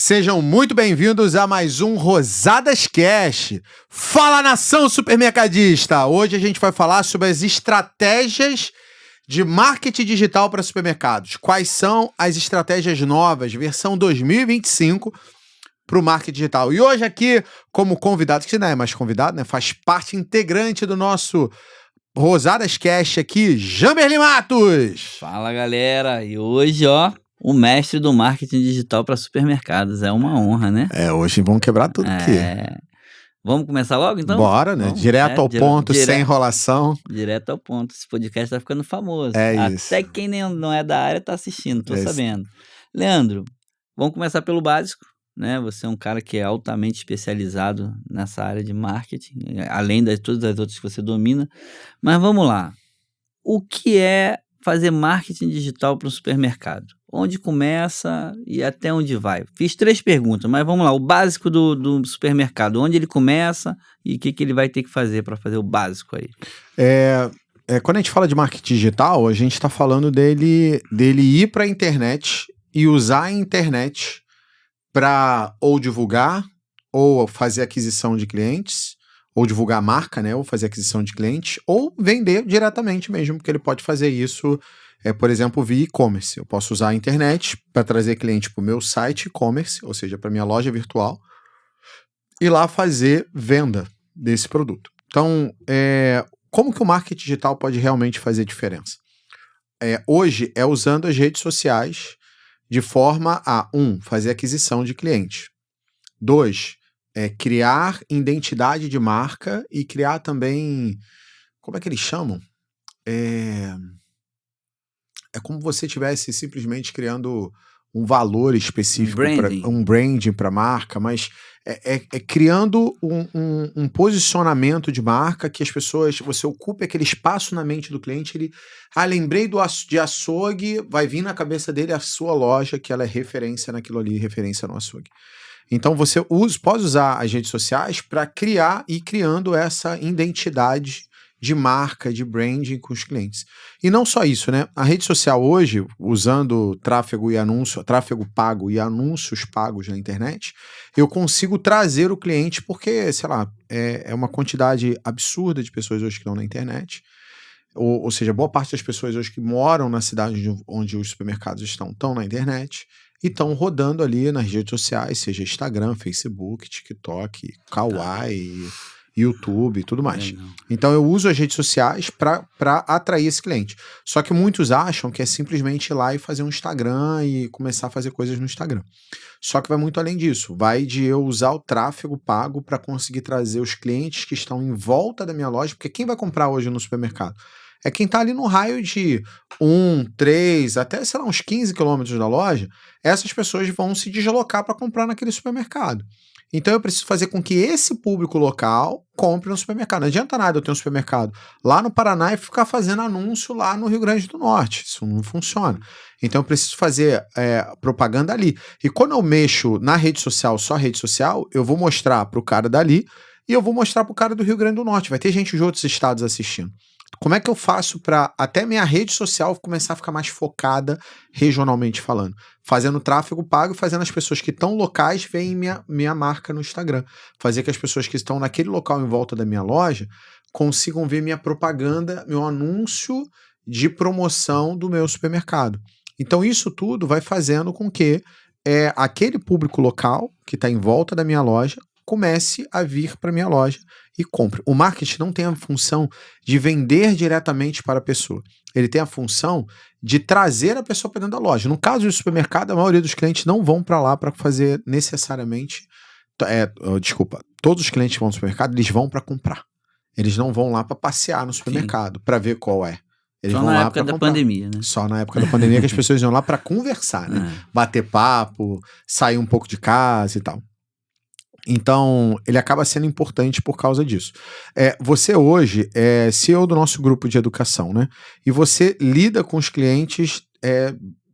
Sejam muito bem-vindos a mais um Rosadas Cash. Fala, nação supermercadista! Hoje a gente vai falar sobre as estratégias de marketing digital para supermercados. Quais são as estratégias novas, versão 2025, para o marketing digital. E hoje aqui, como convidado, que não é mais convidado, né? Faz parte integrante do nosso Rosadas Cash aqui, Jamberly Matos! Fala, galera! E hoje, o mestre do marketing digital para supermercados. É uma honra, né? Hoje vamos quebrar tudo aqui. Vamos começar logo, então? Bora, né? Vamos, direto ao ponto, sem enrolação. Direto ao ponto. Esse podcast tá ficando famoso. Isso. Até quem não é da área tá assistindo, tô sabendo. Leandro, vamos começar pelo básico, né? Você é um cara que é altamente especializado nessa área de marketing, além de todas as outras que você domina. Mas vamos lá. O que é fazer marketing digital para um supermercado? Onde começa e até onde vai? Fiz 3 perguntas, mas vamos lá. O básico do supermercado, onde ele começa e o que ele vai ter que fazer para fazer o básico aí? Quando a gente fala de marketing digital, a gente está falando dele ir para a internet e usar a internet para ou divulgar, ou fazer aquisição de clientes, ou divulgar a marca, né? Ou fazer aquisição de clientes, ou vender diretamente mesmo, porque ele pode fazer isso, por exemplo, via e-commerce. Eu posso usar a internet para trazer cliente para o meu site e-commerce, ou seja, para minha loja virtual, e lá fazer venda desse produto. Então, como que o marketing digital pode realmente fazer diferença? Hoje é usando as redes sociais de forma a, 1, fazer aquisição de cliente. 2, criar identidade de marca e criar também, como é que eles chamam? É como você estivesse simplesmente criando um valor específico, um branding para a marca, mas criando um posicionamento de marca que as pessoas, você ocupe aquele espaço na mente do cliente, ele, lembrei de açougue, vai vir na cabeça dele a sua loja, que ela é referência naquilo ali, referência no açougue. Então você pode usar as redes sociais para criando essa identidade de marca, de branding com os clientes. E não só isso, né? A rede social hoje, usando tráfego pago e anúncios pagos na internet, eu consigo trazer o cliente porque, sei lá, é uma quantidade absurda de pessoas hoje que estão na internet. Ou seja, boa parte das pessoas hoje que moram na cidade onde os supermercados estão na internet e estão rodando ali nas redes sociais, seja Instagram, Facebook, TikTok, Kawaii, YouTube e tudo mais. Então eu uso as redes sociais para atrair esse cliente. Só que muitos acham que é simplesmente ir lá e fazer um Instagram e começar a fazer coisas no Instagram. Só que vai muito além disso. Vai de eu usar o tráfego pago para conseguir trazer os clientes que estão em volta da minha loja, porque quem vai comprar hoje no supermercado? É quem está ali no raio de 1, 3, até, sei lá, uns 15 quilômetros da loja. Essas pessoas vão se deslocar para comprar naquele supermercado. Então eu preciso fazer com que esse público local compre no supermercado. Não adianta nada eu ter um supermercado lá no Paraná e ficar fazendo anúncio lá no Rio Grande do Norte. Isso não funciona. Então eu preciso fazer propaganda ali. E quando eu mexo na rede social, só rede social, eu vou mostrar para o cara dali e eu vou mostrar para o cara do Rio Grande do Norte. Vai ter gente de outros estados assistindo. Como é que eu faço para até minha rede social começar a ficar mais focada regionalmente falando? Fazendo tráfego pago e fazendo as pessoas que estão locais verem minha marca no Instagram. Fazer que as pessoas que estão naquele local em volta da minha loja consigam ver minha propaganda, meu anúncio de promoção do meu supermercado. Então isso tudo vai fazendo com que aquele público local que está em volta da minha loja comece a vir para minha loja e compre. O marketing não tem a função de vender diretamente para a pessoa. Ele tem a função de trazer a pessoa para dentro da loja. No caso do supermercado, a maioria dos clientes não vão para lá para fazer necessariamente... todos os clientes que vão no supermercado, eles vão para comprar. Eles não vão lá para passear no supermercado, para ver qual é. Eles só vão na lá época da pandemia, né? Só na época da pandemia que as pessoas iam lá para conversar, né? Bater papo, sair um pouco de casa e tal. Então, ele acaba sendo importante por causa disso. Você hoje é CEO do nosso grupo de educação, né? E você lida com os clientes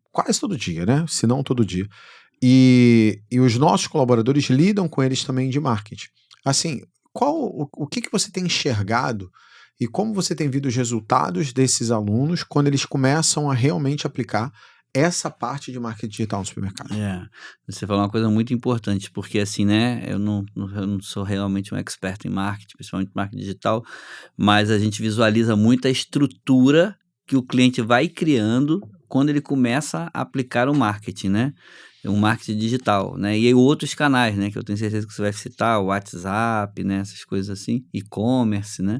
quase todo dia, né? Se não todo dia. E os nossos colaboradores lidam com eles também de marketing. Assim, o que você tem enxergado e como você tem visto os resultados desses alunos quando eles começam a realmente aplicar essa parte de marketing digital no supermercado. Você falou uma coisa muito importante, porque assim, né, eu não sou realmente um expert em marketing, principalmente marketing digital, mas a gente visualiza muito a estrutura que o cliente vai criando quando ele começa a aplicar o marketing, né? Um marketing digital, né? E aí outros canais, né? Que eu tenho certeza que você vai citar, o WhatsApp, né? Essas coisas assim, e-commerce, né?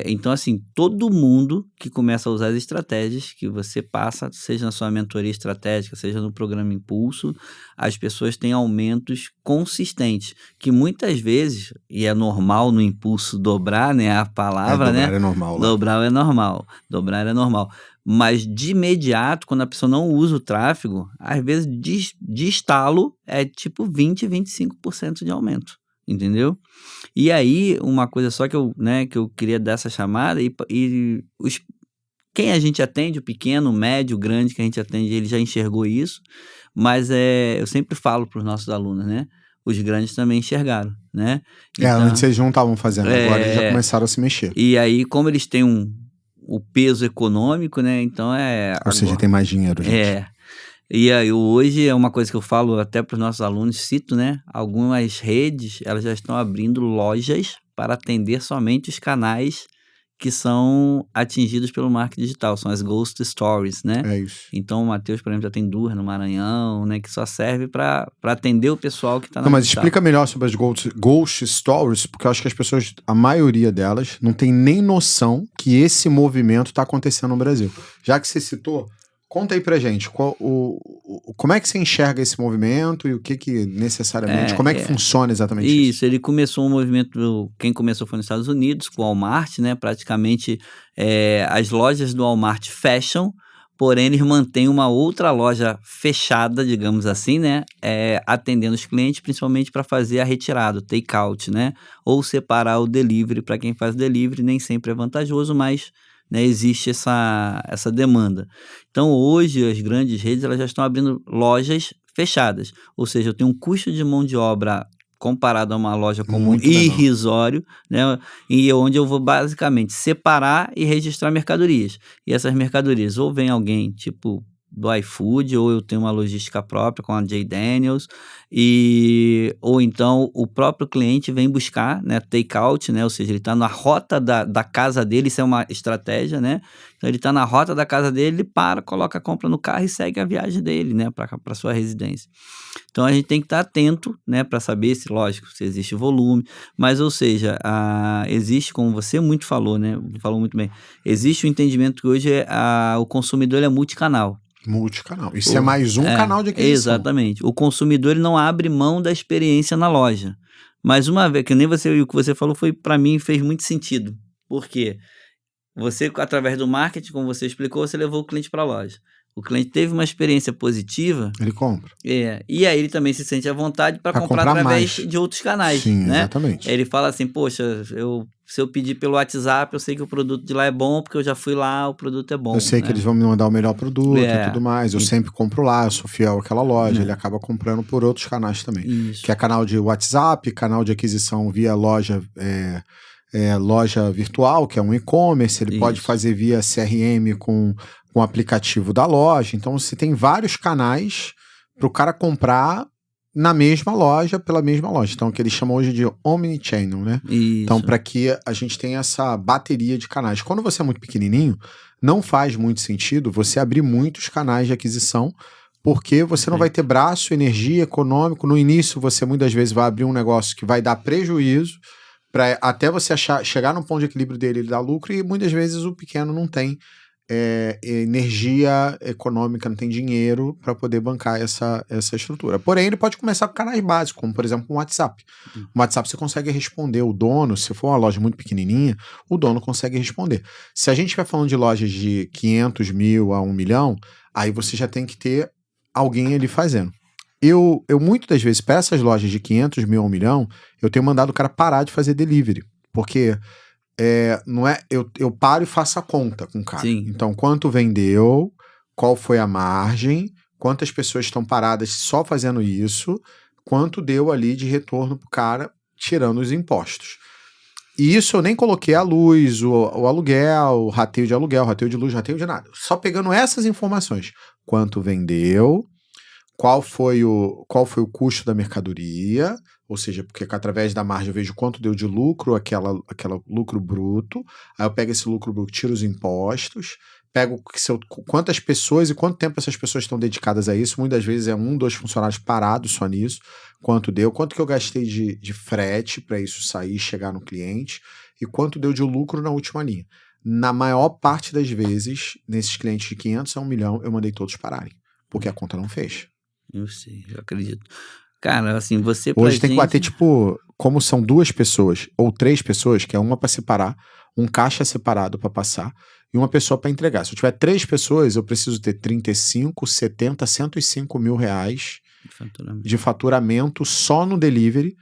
Então, assim, todo mundo que começa a usar as estratégias que você passa, seja na sua mentoria estratégica, seja no programa Impulso, as pessoas têm aumentos consistentes, que muitas vezes, e é normal no Impulso dobrar, né, a palavra, dobrar né? é normal lá. Dobrar é normal. Mas de imediato, quando a pessoa não usa o tráfego, às vezes de estalo é tipo 20, 25% de aumento, entendeu? E aí, uma coisa só que eu queria dar essa chamada, quem a gente atende, o pequeno, o médio, o grande que a gente atende, ele já enxergou isso, mas eu sempre falo para os nossos alunos, né? Os grandes também enxergaram, né? Então, antes eles não estavam fazendo, agora eles já começaram a se mexer. E aí, como eles têm o peso econômico, né? Então Ou seja, tem mais dinheiro, gente. E aí, hoje é uma coisa que eu falo até para os nossos alunos, cito, né? Algumas redes, elas já estão abrindo lojas para atender somente os canais que são atingidos pelo marketing digital, são as Ghost Stories, né? É isso. Então, o Matheus, por exemplo, já tem 2 no Maranhão, né? Que só serve para atender o pessoal que está na mas digital. Explica melhor sobre as Ghost Stories, porque eu acho que as pessoas, a maioria delas, não tem nem noção que esse movimento está acontecendo no Brasil. Já que você citou, conta aí pra gente, como é que você enxerga esse movimento e o que necessariamente, como é que funciona exatamente isso? Isso, ele começou um movimento, quem começou foi nos Estados Unidos, com o Walmart, né? Praticamente as lojas do Walmart fecham, porém eles mantêm uma outra loja fechada, digamos assim, né? Atendendo os clientes, principalmente para fazer a retirada, o take-out, né? Ou separar o delivery, para quem faz delivery, nem sempre é vantajoso, mas... né, existe essa demanda. Então, hoje, as grandes redes elas já estão abrindo lojas fechadas. Ou seja, eu tenho um custo de mão de obra comparado a uma loja comum Muito irrisório, né, e onde eu vou basicamente separar e registrar mercadorias. E essas mercadorias, ou vem alguém, tipo do iFood, ou eu tenho uma logística própria com a J. Daniels, ou então o próprio cliente vem buscar, né, take-out, né, ou seja, ele está na rota da casa dele, isso é uma estratégia, né, então ele está na rota da casa dele, ele coloca a compra no carro e segue a viagem dele, né, para sua residência. Então a gente tem que estar atento, né, para saber se, lógico, se existe volume, mas, ou seja, existe, como você muito falou, né, falou muito bem, existe o entendimento que hoje o consumidor ele é multicanal. Multicanal. Isso é mais um canal de aquisição. Exatamente. O consumidor ele não abre mão da experiência na loja. Mas uma vez, que nem o que você falou, para mim fez muito sentido. Por quê? Você, através do marketing, como você explicou, você levou o cliente para a loja. O cliente teve uma experiência positiva. Ele compra. E aí ele também se sente à vontade para comprar através de outros canais. Sim, né? Exatamente. Ele fala assim, poxa, se eu pedir pelo WhatsApp, eu sei que o produto de lá é bom, porque eu já fui lá, o produto é bom. Eu sei que eles vão me mandar o melhor produto e tudo mais. Eu sempre compro lá, eu sou fiel àquela loja. Ele acaba comprando por outros canais também. Isso. Que é canal de WhatsApp, canal de aquisição via loja... loja virtual, que é um e-commerce, ele pode fazer via CRM com o aplicativo da loja. Então, você tem vários canais para o cara comprar na mesma loja, pela mesma loja. Então, que eles chamam hoje de omnichannel, né? Isso. Então, para que a gente tenha essa bateria de canais. Quando você é muito pequenininho, não faz muito sentido você abrir muitos canais de aquisição, porque você não vai ter braço, energia, econômico. No início, você muitas vezes vai abrir um negócio que vai dar prejuízo, até você chegar no ponto de equilíbrio dele, ele dá lucro, e muitas vezes o pequeno não tem energia econômica, não tem dinheiro para poder bancar essa estrutura. Porém, ele pode começar com canais básicos, como por exemplo o WhatsApp. O WhatsApp você consegue responder, o dono, se for uma loja muito pequenininha, o dono consegue responder. Se a gente estiver falando de lojas de 500 mil a 1 milhão, aí você já tem que ter alguém ali fazendo. Eu muitas das vezes, para essas lojas de 500 mil a 1 milhão, eu tenho mandado o cara parar de fazer delivery. Porque não é, eu paro e faço a conta com o cara. Sim. Então, quanto vendeu, qual foi a margem, quantas pessoas estão paradas só fazendo isso, quanto deu ali de retorno pro cara, tirando os impostos. E isso eu nem coloquei a luz, o aluguel, o rateio de aluguel, rateio de luz, rateio de nada. Só pegando essas informações. Quanto vendeu, qual foi o custo da mercadoria, ou seja, porque através da margem eu vejo quanto deu de lucro, aquela lucro bruto, aí eu pego esse lucro bruto, tiro os impostos, pego quantas pessoas e quanto tempo essas pessoas estão dedicadas a isso, muitas vezes é 1, 2 funcionários parados só nisso, quanto deu, quanto que eu gastei de frete para isso sair e chegar no cliente, e quanto deu de lucro na última linha. Na maior parte das vezes, nesses clientes de 500 a 1 milhão, eu mandei todos pararem, porque a conta não fez. Eu sei, eu acredito. Cara, assim, você Hoje tem que bater, tipo, como são 2 pessoas ou 3 pessoas, que é uma para separar, um caixa separado para passar e uma pessoa para entregar. Se eu tiver 3 pessoas, eu preciso ter 35, 70, 105 mil reais de faturamento só no delivery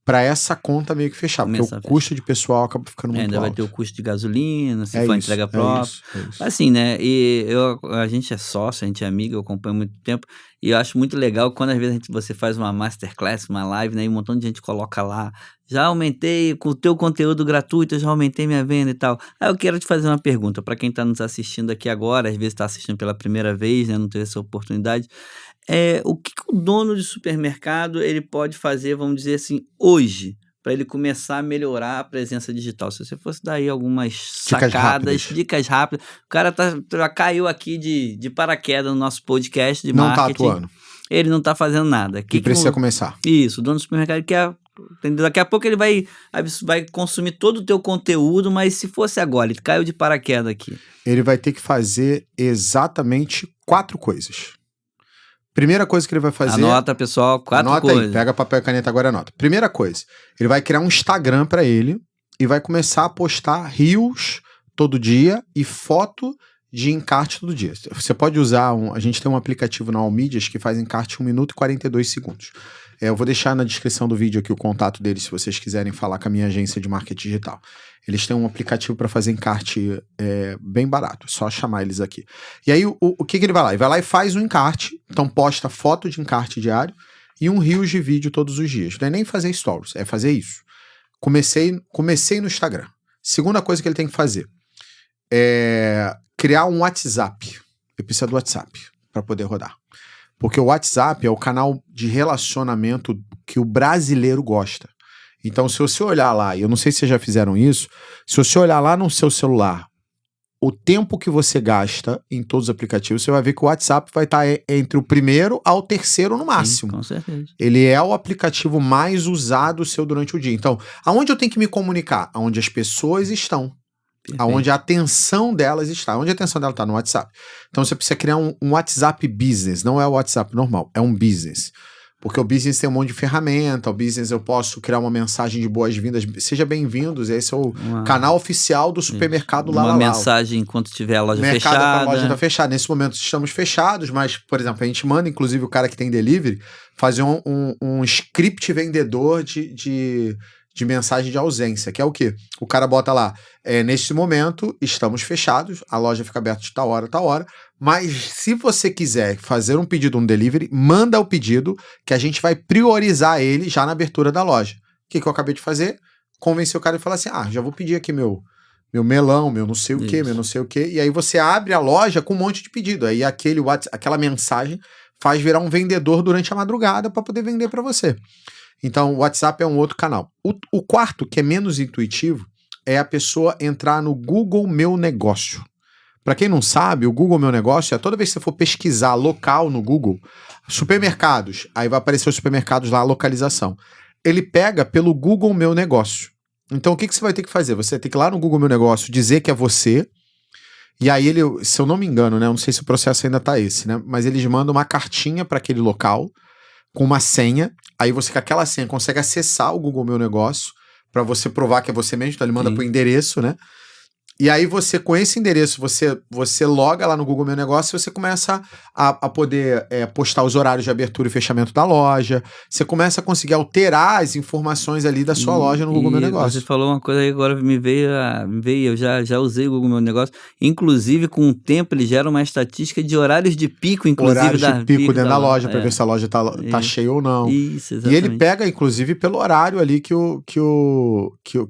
para essa conta meio que fechar, porque o custo de pessoal acaba ficando muito alto. Ainda vai ter o custo de gasolina, se for entrega própria. É isso. Assim, né, e a gente é sócio, a gente é amigo, eu acompanho há muito tempo, e eu acho muito legal quando às vezes você faz uma masterclass, uma live, né, e um montão de gente coloca lá, já aumentei, com o teu conteúdo gratuito, eu já aumentei minha venda e tal. Aí eu quero te fazer uma pergunta, para quem está nos assistindo aqui agora, às vezes está assistindo pela primeira vez, né, não teve essa oportunidade, o que o dono de supermercado ele pode fazer, vamos dizer assim, hoje, para ele começar a melhorar a presença digital? Se você fosse dar aí algumas sacadas, dicas rápidas. O cara caiu aqui de paraquedas no nosso podcast de marketing. Não tá atuando. Ele não tá fazendo nada. Que precisa começar. Isso, o dono do supermercado quer... Entendeu? Daqui a pouco ele vai consumir todo o teu conteúdo, mas se fosse agora, ele caiu de paraquedas aqui. Ele vai ter que fazer exatamente 4 coisas. Primeira coisa que ele vai fazer... Anota, pessoal, 4 anota coisas. Aí, pega papel e caneta agora e anota. Primeira coisa, ele vai criar um Instagram para ele e vai começar a postar reels todo dia e foto de encarte todo dia. Você pode usar, a gente tem um aplicativo na Almídias que faz encarte 1 minuto e 42 segundos. Eu vou deixar na descrição do vídeo aqui o contato deles se vocês quiserem falar com a minha agência de marketing digital. Eles têm um aplicativo para fazer encarte bem barato, é só chamar eles aqui. E aí o que ele vai lá? Ele vai lá e faz um encarte, então posta foto de encarte diário e um reels de vídeo todos os dias. Não é nem fazer stories, é fazer isso. Comecei no Instagram. Segunda coisa que ele tem que fazer é criar um WhatsApp. Ele precisa do WhatsApp para poder rodar. Porque o WhatsApp é o canal de relacionamento que o brasileiro gosta. Então, se você olhar lá, e eu não sei se vocês já fizeram isso, se você olhar lá no seu celular, o tempo que você gasta em todos os aplicativos, você vai ver que o WhatsApp vai estar entre o primeiro ao terceiro no máximo. Sim, com certeza. Ele é o aplicativo mais usado seu durante o dia. Então, aonde eu tenho que me comunicar? Aonde as pessoas estão. Perfeito. Aonde a atenção delas está. Onde a atenção dela está? No WhatsApp. Então você precisa criar um WhatsApp Business, não é o WhatsApp normal, é um Business. Porque o Business tem um monte de ferramenta, o Business eu posso criar uma mensagem de boas-vindas, seja bem-vindos, esse é o canal oficial do supermercado lá. Uma mensagem enquanto tiver a loja fechada. A loja está fechada. Nesse momento estamos fechados, mas, por exemplo, a gente manda, inclusive, o cara que tem delivery, fazer um script vendedor de mensagem de ausência, que é o quê? O cara bota lá, neste momento estamos fechados, a loja fica aberta de tal hora, mas se você quiser fazer um pedido, um delivery, manda o pedido que a gente vai priorizar ele já na abertura da loja. O que eu acabei de fazer? Convencer o cara e falar assim, já vou pedir aqui meu melão, meu não sei o quê, meu não sei o quê, e aí você abre a loja com um monte de pedido, aí aquela mensagem faz virar um vendedor durante a madrugada para poder vender para você. Então, o WhatsApp é um outro canal. O quarto, que é menos intuitivo, é a pessoa entrar no Google Meu Negócio. Para quem não sabe, o Google Meu Negócio é toda vez que você for pesquisar local no Google, supermercados, aí vai aparecer os supermercados lá, a localização. Ele pega pelo Google Meu Negócio. Então, o que você vai ter que fazer? Você vai ter que ir lá no Google Meu Negócio, dizer que é você, e aí ele, se eu não me engano, né, eu não sei se o processo ainda tá esse, né, mas eles mandam uma cartinha para aquele local, com uma senha, aí você com aquela senha consegue acessar o Google Meu Negócio para você provar que é você mesmo, então ele manda pro endereço, né? E aí você, com esse endereço, você loga lá no Google Meu Negócio e você começa a poder postar os horários de abertura e fechamento da loja. Você começa a conseguir alterar as informações ali da sua loja no Google Meu Negócio. Você falou uma coisa aí, agora me veio, eu já usei o Google Meu Negócio. Inclusive, com o tempo, ele gera uma estatística de horários de pico, inclusive. Horários de pico dentro da loja, para ver se a loja tá cheia ou não. Isso, exatamente. E ele pega, inclusive, pelo horário ali que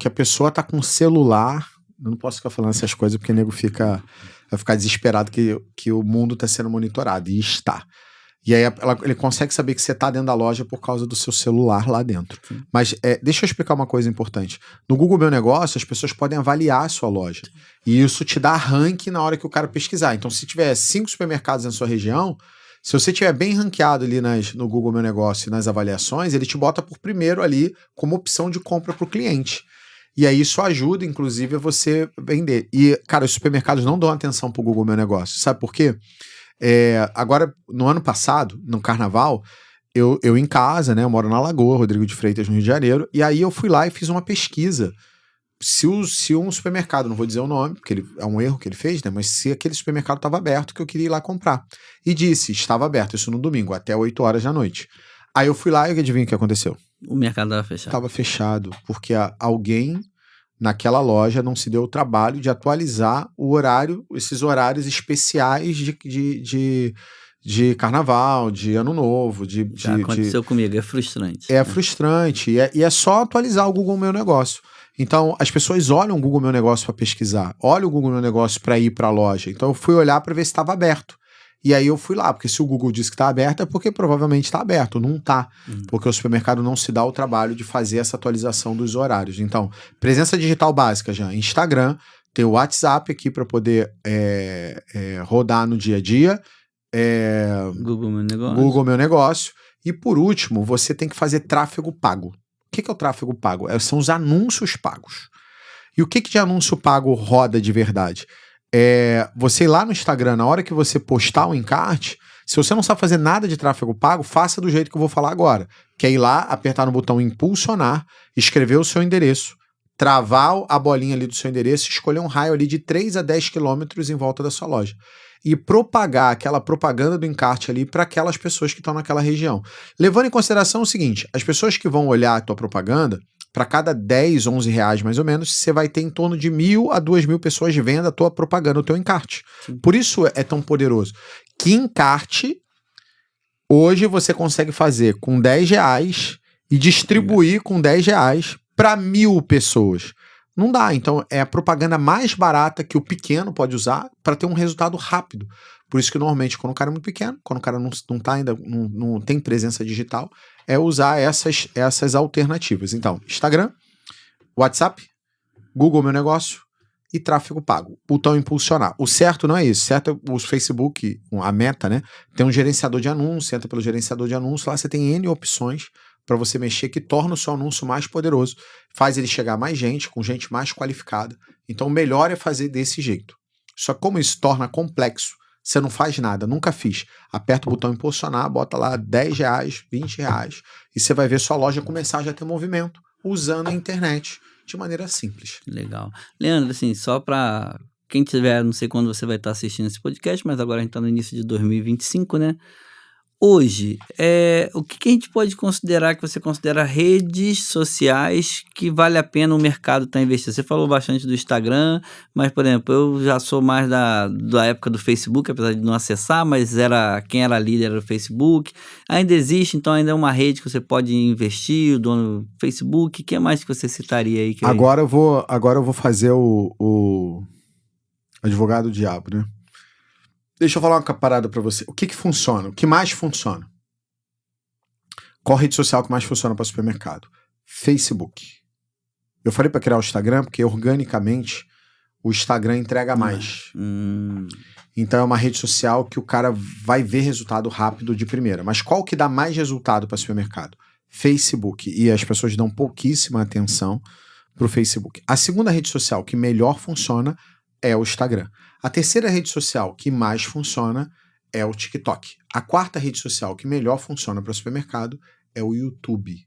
a pessoa tá com o celular. Eu não posso ficar falando essas coisas porque o nego vai ficar desesperado que o mundo está sendo monitorado, e está. E aí ele consegue saber que você está dentro da loja por causa do seu celular lá dentro. Sim. Mas deixa eu explicar uma coisa importante. No Google Meu Negócio, as pessoas podem avaliar a sua loja. Sim. E isso te dá ranking na hora que o cara pesquisar. Então, se tiver 5 supermercados na sua região, se você tiver bem ranqueado ali no Google Meu Negócio e nas avaliações, ele te bota por primeiro ali como opção de compra para o cliente. E aí isso ajuda, inclusive, a você vender. E, cara, os supermercados não dão atenção pro Google Meu Negócio. Sabe por quê? Agora, no ano passado, no carnaval, eu em casa, né? Eu moro na Lagoa, Rodrigo de Freitas, no Rio de Janeiro. E aí eu fui lá e fiz uma pesquisa. Se um supermercado, não vou dizer o nome, porque é um erro que ele fez, né? Mas se aquele supermercado estava aberto, que eu queria ir lá comprar. E disse, estava aberto, isso no domingo, até 8 horas da noite. Aí eu fui lá e adivinha o que aconteceu? O mercado estava fechado. Estava fechado, porque alguém naquela loja não se deu o trabalho de atualizar o horário, esses horários especiais de carnaval, de ano novo. Já aconteceu comigo, é frustrante. É frustrante, e é só atualizar o Google Meu Negócio. Então, as pessoas olham o Google Meu Negócio para pesquisar, olham o Google Meu Negócio para ir para a loja. Então, eu fui olhar para ver se estava aberto. E aí eu fui lá, porque se o Google diz que está aberto, é porque provavelmente está aberto, não está. Porque o supermercado não se dá o trabalho de fazer essa atualização dos horários. Então, presença digital básica já, Instagram, tem o WhatsApp aqui para poder rodar no dia a dia. Google Meu Negócio. E por último, você tem que fazer tráfego pago. O que é o tráfego pago? São os anúncios pagos. E o que de anúncio pago roda de verdade? Você ir lá no Instagram, na hora que você postar o encarte, se você não sabe fazer nada de tráfego pago, faça do jeito que eu vou falar agora, que é ir lá, apertar no botão impulsionar, escrever o seu endereço, travar a bolinha ali do seu endereço, escolher um raio ali de 3 a 10 quilômetros em volta da sua loja e propagar aquela propaganda do encarte ali para aquelas pessoas que estão naquela região. Levando em consideração o seguinte, as pessoas que vão olhar a tua propaganda, para cada 10, 11 reais mais ou menos, você vai ter em torno de 1.000 a 2.000 pessoas vendo a tua propaganda, o teu encarte. Sim. Por isso é tão poderoso. Que encarte, hoje você consegue fazer com 10 reais e distribuir com 10 reais para 1.000 pessoas. Não dá. Então é a propaganda mais barata que o pequeno pode usar para ter um resultado rápido. Por isso que normalmente quando o cara é muito pequeno, quando o cara não tá ainda, não tem presença digital, é usar essas alternativas. Então, Instagram, WhatsApp, Google Meu Negócio e tráfego pago. Botão impulsionar. O certo não é isso. Certo é o Facebook, a Meta, né? Tem um gerenciador de anúncio, entra pelo gerenciador de anúncio, lá você tem N opções para você mexer que torna o seu anúncio mais poderoso, faz ele chegar a mais gente, com gente mais qualificada. Então, o melhor é fazer desse jeito. Só que como isso torna complexo, você não faz nada, nunca fiz. Aperta o botão impulsionar, bota lá 10 reais, 20 reais, e você vai ver sua loja começar já a ter movimento, usando a internet de maneira simples. Legal. Leandro, assim, só para quem tiver, não sei quando você vai estar assistindo esse podcast, mas agora a gente está no início de 2025, né? Hoje, o que a gente pode considerar, que você considera redes sociais que vale a pena o mercado estar investindo? Você falou bastante do Instagram, mas, por exemplo, eu já sou mais da época do Facebook, apesar de não acessar, mas quem era líder era o Facebook. Ainda existe, então ainda é uma rede que você pode investir, o dono do Facebook. O que mais que você citaria aí? Agora eu vou fazer o advogado do diabo, né? Deixa eu falar uma parada pra você. O que funciona? O que mais funciona? Qual rede social que mais funciona para supermercado? Facebook. Eu falei para criar o Instagram porque organicamente o Instagram entrega mais. Então é uma rede social que o cara vai ver resultado rápido de primeira. Mas qual que dá mais resultado para supermercado? Facebook. E as pessoas dão pouquíssima atenção pro Facebook. A segunda rede social que melhor funciona é o Instagram. A terceira rede social que mais funciona é o TikTok. A quarta rede social que melhor funciona para o supermercado é o YouTube.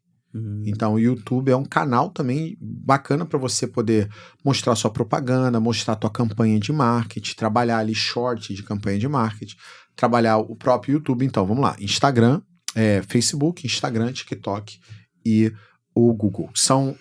Então o YouTube é um canal também bacana para você poder mostrar sua propaganda, mostrar tua campanha de marketing, trabalhar ali short de campanha de marketing, trabalhar o próprio YouTube. Então vamos lá, Instagram, Facebook, Instagram, TikTok e o Google.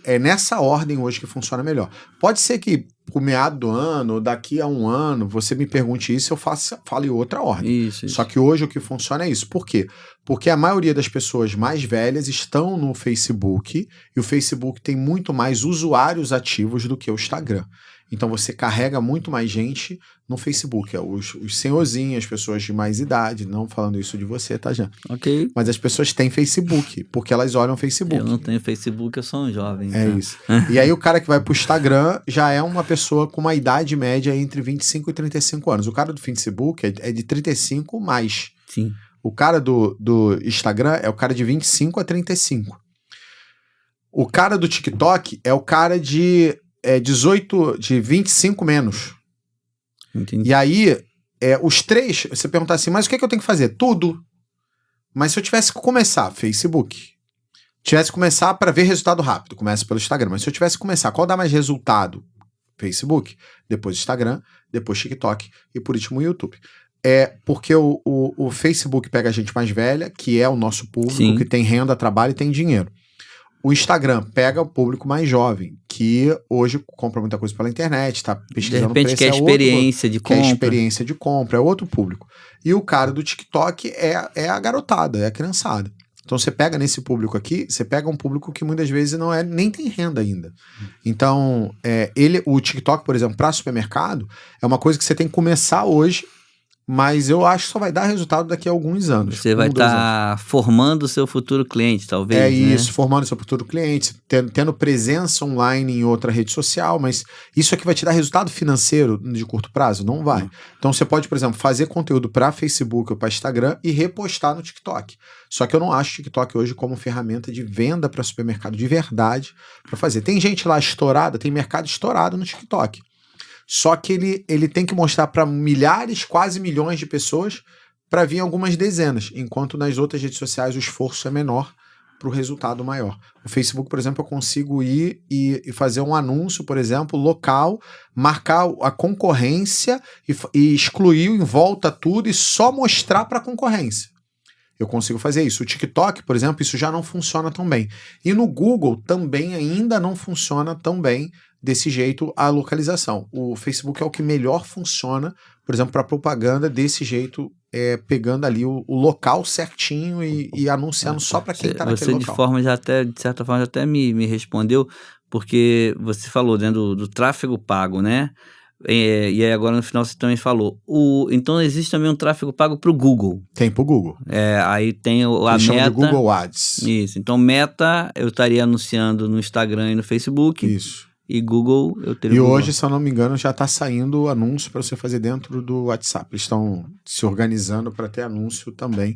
É nessa ordem hoje que funciona melhor. Pode ser que pro meado do ano, ou daqui a um ano, você me pergunte isso, eu fale outra ordem. Isso. Só que hoje o que funciona é isso. Por quê? Porque a maioria das pessoas mais velhas estão no Facebook, e o Facebook tem muito mais usuários ativos do que o Instagram. Então você carrega muito mais gente no Facebook. Os senhorzinhos, as pessoas de mais idade, não falando isso de você, tá, Jean? Ok. Mas as pessoas têm Facebook, porque elas olham Facebook. Eu não tenho Facebook, eu sou um jovem. É isso. E aí o cara que vai pro Instagram já é uma pessoa com uma idade média entre 25 e 35 anos. O cara do Facebook é de 35 mais. Sim. O cara do Instagram é o cara de 25 a 35. O cara do TikTok é o cara de 25 menos. Entendi. E aí, os três, você perguntar assim, mas o que eu tenho que fazer? Tudo. Mas se eu tivesse que começar, Facebook. Tivesse que começar para ver resultado rápido, começa pelo Instagram. Mas se eu tivesse que começar, qual dá mais resultado? Facebook, depois Instagram, depois TikTok e por último o YouTube. Porque o Facebook pega a gente mais velha, que é o nosso público, Sim. que tem renda, trabalho e tem dinheiro. O Instagram pega o público mais jovem, que hoje compra muita coisa pela internet, tá pesquisando De repente quer experiência de compra. Quer experiência de compra, é outro público. E o cara do TikTok é a garotada, é a criançada. Então você pega nesse público aqui, você pega um público que muitas vezes nem tem renda ainda. Então, o TikTok, por exemplo, para supermercado, é uma coisa que você tem que começar hoje, mas eu acho que só vai dar resultado daqui a alguns anos. Você vai estar formando o seu futuro cliente, talvez. É né? isso, formando seu futuro cliente, tendo presença online em outra rede social, mas isso aqui vai te dar resultado financeiro de curto prazo? Não vai. Então você pode, por exemplo, fazer conteúdo para Facebook ou para Instagram e repostar no TikTok. Só que eu não acho o TikTok hoje como ferramenta de venda para supermercado de verdade para fazer. Tem gente lá estourada, tem mercado estourado no TikTok. Só que ele tem que mostrar para milhares, quase milhões de pessoas para vir algumas dezenas, enquanto nas outras redes sociais o esforço é menor para o resultado maior. O Facebook, por exemplo, eu consigo ir e fazer um anúncio, por exemplo, local, marcar a concorrência e excluir em volta tudo e só mostrar para a concorrência. Eu consigo fazer isso. O TikTok, por exemplo, isso já não funciona tão bem. E no Google também ainda não funciona tão bem desse jeito a localização. O Facebook é o que melhor funciona, por exemplo, para propaganda desse jeito, pegando ali o local certinho e anunciando só para quem está naquele local. De certa forma, já até me respondeu, porque você falou dentro do tráfego pago, né? E aí agora no final você também falou. Então existe também um tráfego pago para o Google. Tem para o Google. Aí tem a Eles chamam Meta. de Google Ads. Isso. Então Meta eu estaria anunciando no Instagram e no Facebook. Isso. E Google eu teria. E hoje, se eu não me engano, já está saindo anúncio para você fazer dentro do WhatsApp. Eles estão se organizando para ter anúncio também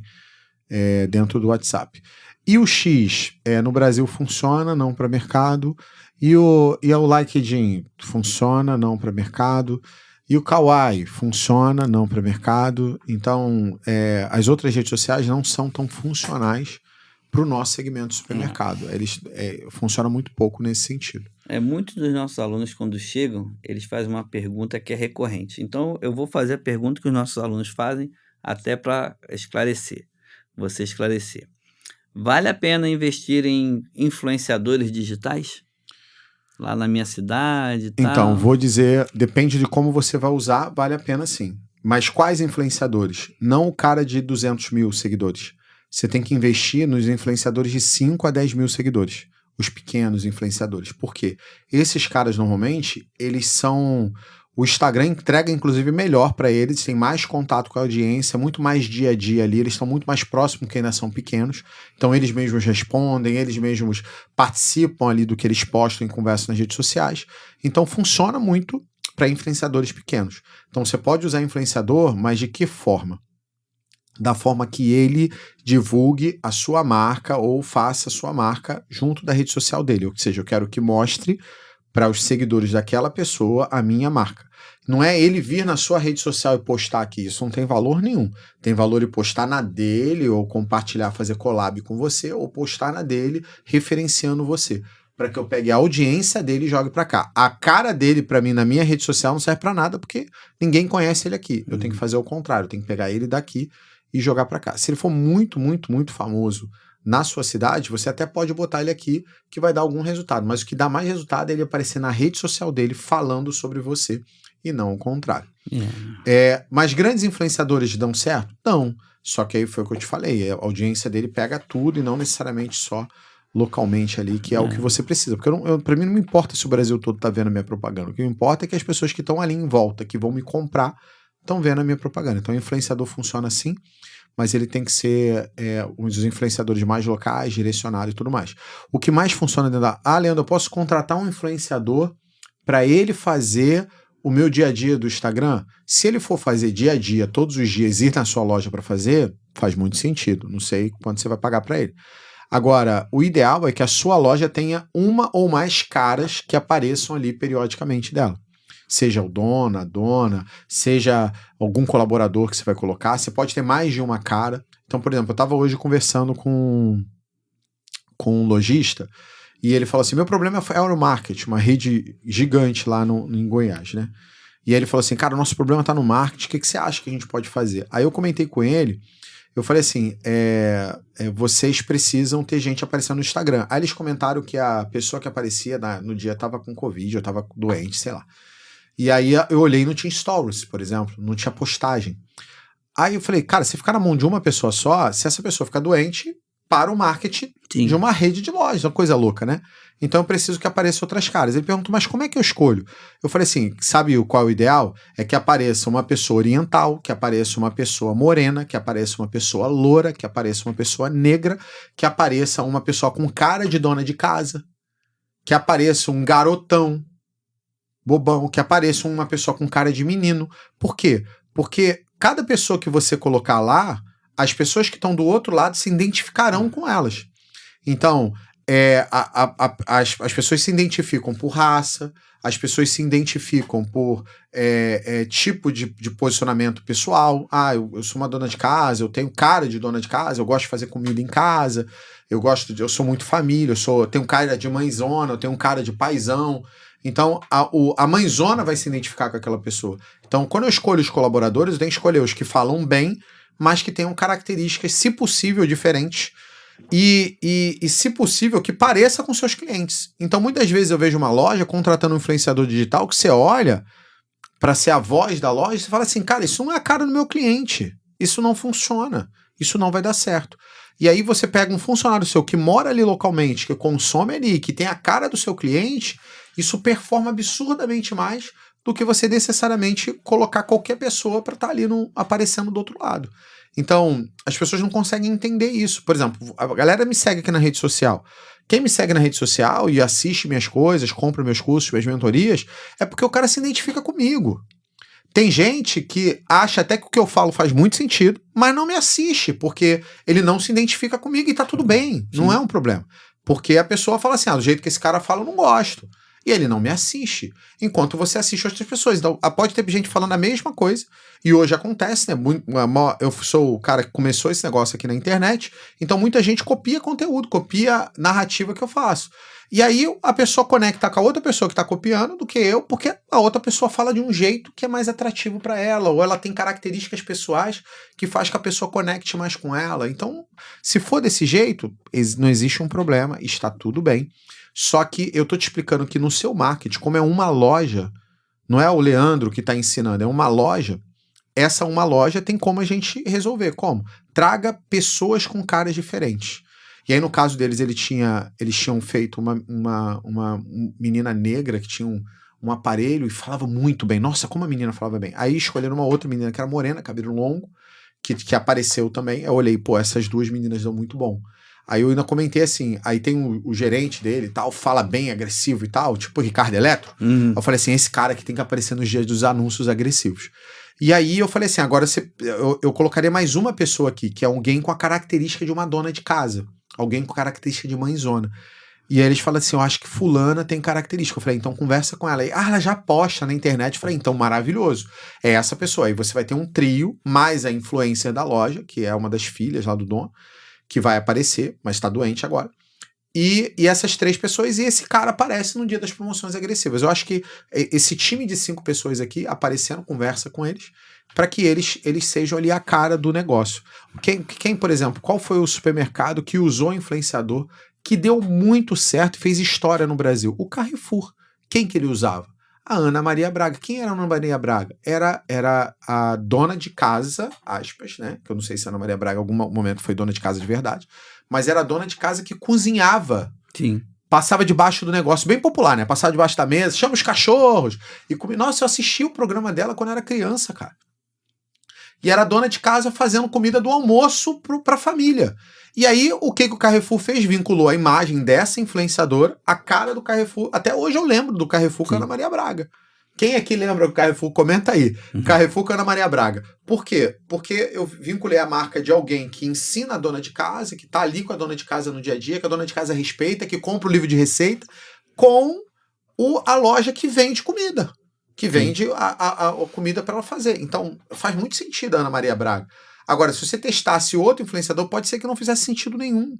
dentro do WhatsApp. E o X no Brasil funciona, não para mercado. E o LinkedIn funciona, não para mercado. E o Kawaii funciona, não para mercado. Então, as outras redes sociais não são tão funcionais para o nosso segmento de supermercado. Eles funcionam muito pouco nesse sentido. Muitos dos nossos alunos, quando chegam, eles fazem uma pergunta que é recorrente. Então, eu vou fazer a pergunta que os nossos alunos fazem até para esclarecer. Você esclarecer. Vale a pena investir em influenciadores digitais? Lá na minha cidade e tal? Então, vou dizer, depende de como você vai usar, vale a pena sim. Mas quais influenciadores? Não o cara de 200 mil seguidores. Você tem que investir nos influenciadores de 5 a 10 mil seguidores. Os pequenos influenciadores. Por quê? Esses caras, normalmente, eles são... O Instagram entrega, inclusive, melhor para eles, tem mais contato com a audiência, muito mais dia a dia ali, eles estão muito mais próximos que ainda são pequenos, então eles mesmos respondem, eles mesmos participam ali do que eles postam em conversa nas redes sociais, então funciona muito para influenciadores pequenos. Então você pode usar influenciador, mas de que forma? Da forma que ele divulgue a sua marca ou faça a sua marca junto da rede social dele. Ou seja, eu quero que mostre para os seguidores daquela pessoa a minha marca. Não é ele vir na sua rede social e postar aqui, isso não tem valor nenhum. Tem valor ele postar na dele, ou compartilhar, fazer collab com você, ou postar na dele, referenciando você, para que eu pegue a audiência dele e jogue para cá. A cara dele, para mim, na minha rede social não serve para nada, porque ninguém conhece ele aqui. Eu tenho que fazer o contrário, eu tenho que pegar ele daqui e jogar para cá. Se ele for muito, muito, muito famoso na sua cidade, você até pode botar ele aqui, que vai dar algum resultado, mas o que dá mais resultado é ele aparecer na rede social dele falando sobre você, e não o contrário. Mas grandes influenciadores dão certo? Dão. Só que aí foi o que eu te falei, a audiência dele pega tudo e não necessariamente só localmente ali, que é o que você precisa. Porque pra mim não me importa se o Brasil todo tá vendo a minha propaganda. O que me importa é que as pessoas que estão ali em volta, que vão me comprar, estão vendo a minha propaganda. Então o influenciador funciona assim, mas ele tem que ser um dos influenciadores mais locais, direcionado e tudo mais. O que mais funciona dentro da... Leandro, eu posso contratar um influenciador para ele fazer o meu dia a dia do Instagram? Se ele for fazer dia a dia, todos os dias, ir na sua loja para fazer, faz muito sentido. Não sei quanto você vai pagar para ele. Agora, o ideal é que a sua loja tenha uma ou mais caras que apareçam ali periodicamente dela. Seja o dono, a dona, seja algum colaborador que você vai colocar. Você pode ter mais de uma cara. Então, por exemplo, eu estava hoje conversando com um lojista, e ele falou assim, meu problema é o marketing, uma rede gigante lá em Goiás, né? E aí ele falou assim, cara, o nosso problema tá no marketing, o que você acha que a gente pode fazer? Aí eu comentei com ele, eu falei assim, vocês precisam ter gente aparecendo no Instagram. Aí eles comentaram que a pessoa que aparecia no dia tava com Covid, ou tava doente, sei lá. E aí eu olhei e não tinha stories, por exemplo, não tinha postagem. Aí eu falei, cara, se ficar na mão de uma pessoa só, se essa pessoa ficar doente, para o marketing de uma rede de lojas, uma coisa louca, né? Então eu preciso que apareçam outras caras. Ele perguntou, mas como é que eu escolho? Eu falei assim, sabe qual é o ideal? É que apareça uma pessoa oriental, que apareça uma pessoa morena, que apareça uma pessoa loura, que apareça uma pessoa negra, que apareça uma pessoa com cara de dona de casa, que apareça um garotão bobão, que apareça uma pessoa com cara de menino. Por quê? Porque cada pessoa que você colocar lá, as pessoas que estão do outro lado se identificarão com elas. Então, as pessoas se identificam por raça, as pessoas se identificam por tipo de posicionamento pessoal. Eu sou uma dona de casa, eu tenho cara de dona de casa, eu gosto de fazer comida em casa, eu sou muito família, eu tenho cara de mãezona, eu tenho cara de paizão. Então, a mãezona vai se identificar com aquela pessoa. Então, quando eu escolho os colaboradores, eu tenho que escolher os que falam bem, mas que tenham características, se possível, diferentes e se possível, que pareça com seus clientes. Então, muitas vezes eu vejo uma loja contratando um influenciador digital que você olha para ser a voz da loja e você fala assim, cara, isso não é a cara do meu cliente, isso não funciona, isso não vai dar certo. E aí você pega um funcionário seu que mora ali localmente, que consome ali, que tem a cara do seu cliente, isso performa absurdamente mais do que você necessariamente colocar qualquer pessoa para estar ali aparecendo do outro lado. Então, as pessoas não conseguem entender isso. Por exemplo, a galera me segue aqui na rede social. Quem me segue na rede social e assiste minhas coisas, compra meus cursos, minhas mentorias, é porque o cara se identifica comigo. Tem gente que acha até que o que eu falo faz muito sentido, mas não me assiste, porque ele não se identifica comigo e tá tudo bem, não é um problema. Porque a pessoa fala assim, do jeito que esse cara fala eu não gosto. E ele não me assiste, enquanto você assiste outras pessoas. Então, pode ter gente falando a mesma coisa, e hoje acontece, né? Eu sou o cara que começou esse negócio aqui na internet, então muita gente copia conteúdo, copia narrativa que eu faço. E aí a pessoa conecta com a outra pessoa que está copiando do que eu, porque a outra pessoa fala de um jeito que é mais atrativo para ela, ou ela tem características pessoais que faz que a pessoa conecte mais com ela. Então, se for desse jeito, não existe um problema, está tudo bem. Só que eu tô te explicando que no seu marketing, como é uma loja, não é o Leandro que está ensinando, é uma loja, essa uma loja tem como a gente resolver. Como? Traga pessoas com caras diferentes. E aí, no caso deles, eles tinham feito uma menina negra que tinha um aparelho e falava muito bem. Nossa, como a menina falava bem. Aí escolheram uma outra menina que era morena, cabelo longo, que apareceu também. Eu olhei, essas duas meninas dão muito bom. Aí eu ainda comentei assim, aí tem o gerente dele e tal, fala bem agressivo e tal, tipo o Ricardo Eletro. Eu falei assim, esse cara que tem que aparecer nos dias dos anúncios agressivos. E aí eu falei assim, agora eu colocaria mais uma pessoa aqui, que é alguém com a característica de uma dona de casa, alguém com característica de mãezona. E aí eles falam assim, eu acho que fulana tem característica. Eu falei, então conversa com ela. E, ela já posta na internet. Eu falei, então maravilhoso. É essa pessoa. Aí você vai ter um trio, mais a influencer da loja, que é uma das filhas lá do dono, que vai aparecer, mas tá doente agora. E essas 3 pessoas, e esse cara aparece no dia das promoções agressivas. Eu acho que esse time de 5 pessoas aqui aparecendo, conversa com eles, para que eles sejam ali a cara do negócio. Quem, por exemplo, qual foi o supermercado que usou influenciador que deu muito certo e fez história no Brasil? O Carrefour. Quem que ele usava? A Ana Maria Braga. Quem era a Ana Maria Braga? Era a dona de casa, aspas, né? Que eu não sei se a Ana Maria Braga em algum momento foi dona de casa de verdade, mas era a dona de casa que cozinhava. Sim. Passava debaixo do negócio, bem popular, né? Passava debaixo da mesa, chama os cachorros. E Nossa, eu assisti o programa dela quando eu era criança, cara. E era dona de casa fazendo comida do almoço pra família. E aí, o que o Carrefour fez? Vinculou a imagem dessa influenciadora à cara do Carrefour. Até hoje eu lembro do Carrefour com a Ana Maria Braga. Quem aqui lembra do Carrefour? Comenta aí. Carrefour com a Ana Maria Braga. Por quê? Porque eu vinculei a marca de alguém que ensina a dona de casa, que tá ali com a dona de casa no dia a dia, que a dona de casa respeita, que compra o livro de receita, com a loja que vende comida. Que vende a comida para ela fazer. Então, faz muito sentido a Ana Maria Braga. Agora, se você testasse outro influenciador, pode ser que não fizesse sentido nenhum.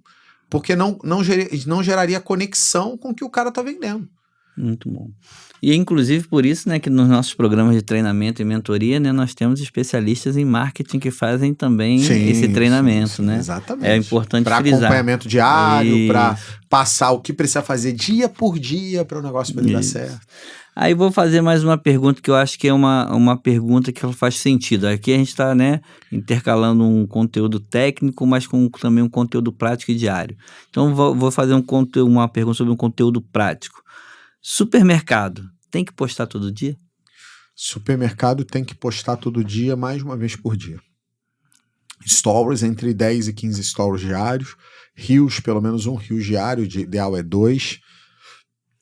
Porque não geraria conexão com o que o cara tá vendendo. Muito bom. E é inclusive por isso, né, que nos nossos programas de treinamento e mentoria, né, nós temos especialistas em marketing que fazem também esse treinamento, né? Exatamente. É importante pra frisar. Acompanhamento diário, para passar o que precisa fazer dia por dia para o negócio poder dar certo. Aí vou fazer mais uma pergunta que eu acho que é uma pergunta que faz sentido. Aqui a gente está, né, intercalando um conteúdo técnico, mas com também um conteúdo prático e diário. Então vou fazer uma pergunta sobre um conteúdo prático. Supermercado, tem que postar todo dia? Supermercado tem que postar todo dia, mais uma vez por dia. Stories, entre 10 e 15 stories diários. Reels, pelo menos um Reels diário, de ideal é 2.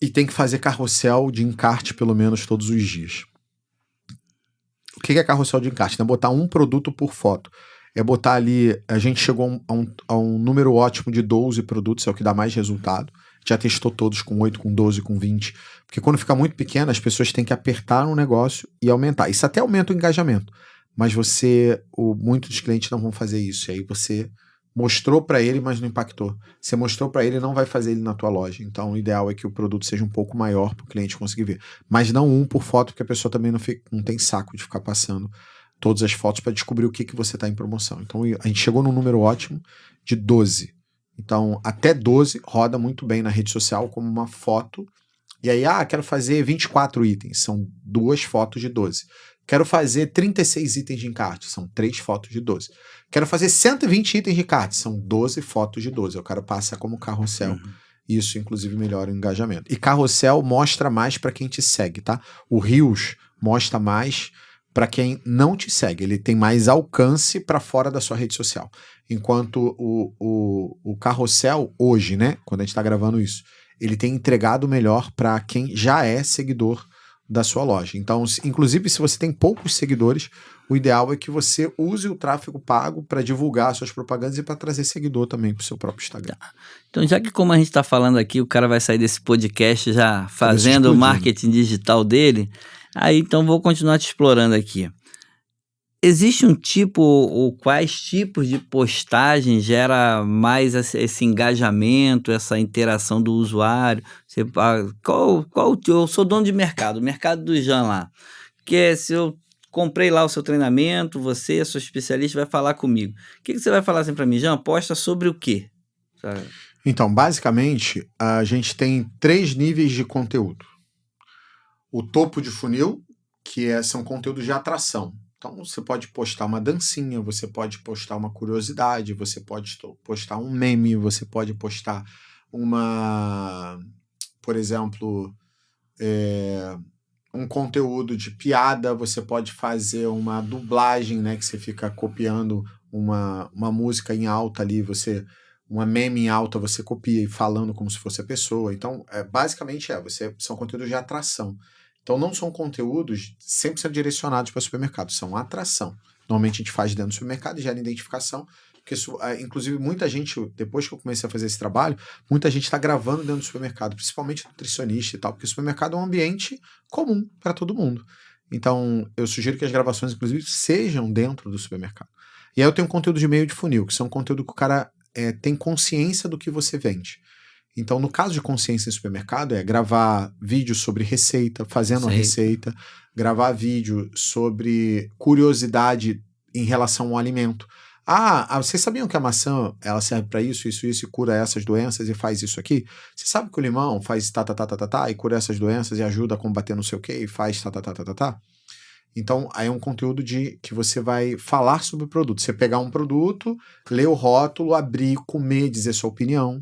E tem que fazer carrossel de encarte pelo menos todos os dias. O que é carrossel de encarte? É botar um produto por foto. É botar ali... A gente chegou a um número ótimo de 12 produtos, é o que dá mais resultado. Já testou todos com 8, com 12, com 20. Porque quando fica muito pequeno, as pessoas têm que apertar no negócio e aumentar. Isso até aumenta o engajamento. Mas muitos dos clientes não vão fazer isso. E aí você mostrou para ele, mas não impactou. Você mostrou para ele, não vai fazer ele na tua loja. Então o ideal é que o produto seja um pouco maior para o cliente conseguir ver. Mas não um por foto, porque a pessoa também não tem saco de ficar passando todas as fotos para descobrir o que você está em promoção. Então a gente chegou num número ótimo de 12. Então, até 12 roda muito bem na rede social como uma foto. E aí, quero fazer 24 itens. São 2 fotos de 12. Quero fazer 36 itens de encarte. São 3 fotos de 12. Quero fazer 120 itens de encarte. São 12 fotos de 12. Eu quero passar como carrossel. Isso, inclusive, melhora o engajamento. E carrossel mostra mais para quem te segue, tá? O Reels mostra mais para quem não te segue. Ele tem mais alcance para fora da sua rede social. Enquanto o carrossel, hoje, né, quando a gente está gravando isso, ele tem entregado melhor para quem já é seguidor da sua loja. Então, inclusive, se você tem poucos seguidores, o ideal é que você use o tráfego pago para divulgar suas propagandas e para trazer seguidor também para o seu próprio Instagram. Então, já que como a gente está falando aqui, o cara vai sair desse podcast já fazendo o marketing digital dele, aí então vou continuar te explorando aqui. Existe um tipo ou quais tipos de postagem gera mais esse engajamento, essa interação do usuário? Eu sou dono de mercado, o mercado do Jean lá, que se eu comprei lá o seu treinamento, você, sou especialista, vai falar comigo. O que você vai falar assim para mim, Jean? Posta sobre o quê? Sabe? Então, basicamente, a gente tem 3 níveis de conteúdo. O topo de funil, que são conteúdos de atração. Então, você pode postar uma dancinha, você pode postar uma curiosidade, você pode postar um meme, você pode postar por exemplo, um conteúdo de piada, você pode fazer uma dublagem, né, que você fica copiando uma música em alta ali, uma meme em alta, você copia e falando como se fosse a pessoa. Então, basicamente são conteúdos de atração. Então, não são conteúdos 100% direcionados para supermercado, são atração. Normalmente a gente faz dentro do supermercado e gera identificação, Porque isso, inclusive, muita gente, depois que eu comecei a fazer esse trabalho, muita gente está gravando dentro do supermercado, principalmente nutricionista e tal, porque o supermercado é um ambiente comum para todo mundo. Então, eu sugiro que as gravações, inclusive, sejam dentro do supermercado. E aí eu tenho um conteúdo de meio de funil, que são conteúdo que o cara tem consciência do que você vende. Então, no caso de consciência em supermercado, é gravar vídeo sobre receita, fazendo a receita, gravar vídeo sobre curiosidade em relação ao alimento. Vocês sabiam que a maçã ela serve para isso, e cura essas doenças e faz isso aqui? Você sabe que o limão faz e cura essas doenças e ajuda a combater não sei o que e faz Então, aí é um conteúdo que você vai falar sobre o produto. Você pegar um produto, ler o rótulo, abrir, comer, dizer sua opinião.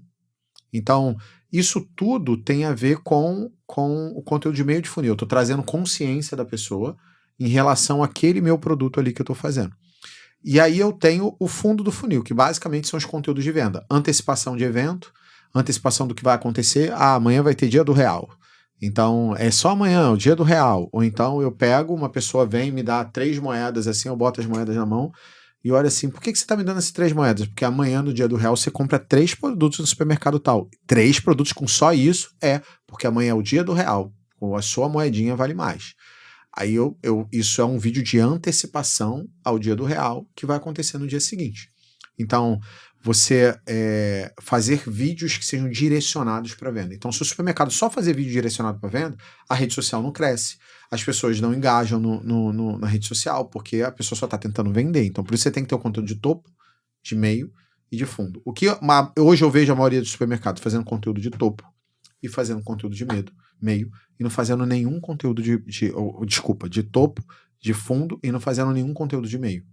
Então, isso tudo tem a ver com o conteúdo de meio de funil. Eu estou trazendo consciência da pessoa em relação àquele meu produto ali que eu estou fazendo. E aí eu tenho o fundo do funil, que basicamente são os conteúdos de venda. Antecipação de evento, antecipação do que vai acontecer. Amanhã vai ter dia do real. Então, é só amanhã, o dia do real. Ou então eu pego, uma pessoa vem, me dá 3 moedas, assim, eu boto as moedas na mão e olha assim, por que você está me dando essas 3 moedas? Porque amanhã, no dia do real, você compra 3 produtos no supermercado tal. 3 produtos com só isso? Porque amanhã é o dia do real. Ou a sua moedinha vale mais. Aí isso é um vídeo de antecipação ao dia do real que vai acontecer no dia seguinte. Então, você fazer vídeos que sejam direcionados para venda. Então, se o supermercado só fazer vídeo direcionado para venda, a rede social não cresce. As pessoas não engajam na rede social, porque a pessoa só está tentando vender. Então, por isso você tem que ter o conteúdo de topo, de meio e de fundo. Hoje eu vejo a maioria dos supermercados fazendo conteúdo de topo e fazendo conteúdo de meio, e não fazendo nenhum conteúdo de topo, de fundo, e não fazendo nenhum conteúdo de meio.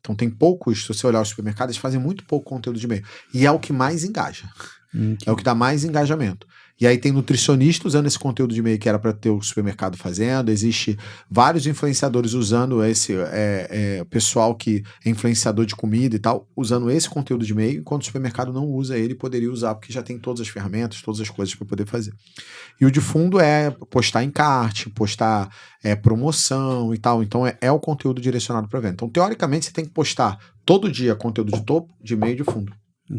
Então tem poucos, se você olhar os supermercados, eles fazem muito pouco conteúdo de meio. E é o que mais engaja. É o que dá mais engajamento. E aí tem nutricionista usando esse conteúdo de meio que era para ter o supermercado fazendo. Existe vários influenciadores usando esse pessoal que é influenciador de comida e tal, usando esse conteúdo de meio, enquanto o supermercado não usa ele, poderia usar, porque já tem todas as ferramentas, todas as coisas para poder fazer. E o de fundo é postar encarte, postar promoção e tal. Então é o conteúdo direcionado para venda. Então, teoricamente, você tem que postar todo dia conteúdo de topo, de meio e de fundo.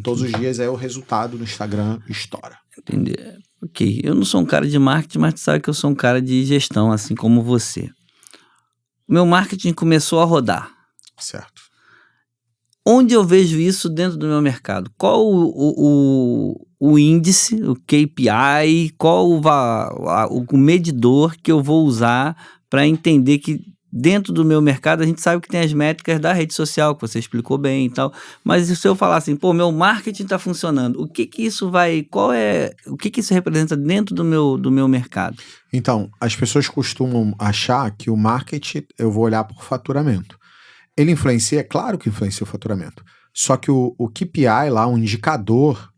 Todos os dias o resultado no Instagram estoura. Entendi. Ok. Eu não sou um cara de marketing, mas tu sabe que eu sou um cara de gestão, assim como você. Meu marketing começou a rodar. Certo. Onde eu vejo isso dentro do meu mercado? Qual o índice, o KPI, qual o medidor que eu vou usar para entender que dentro do meu mercado, a gente sabe que tem as métricas da rede social, que você explicou bem e tal, mas se eu falar assim, meu marketing está funcionando, o que isso vai, o que isso representa dentro do meu mercado? Então, as pessoas costumam achar que o marketing, eu vou olhar por faturamento. Ele influencia, claro que influencia o faturamento, só que o KPI lá, um indicador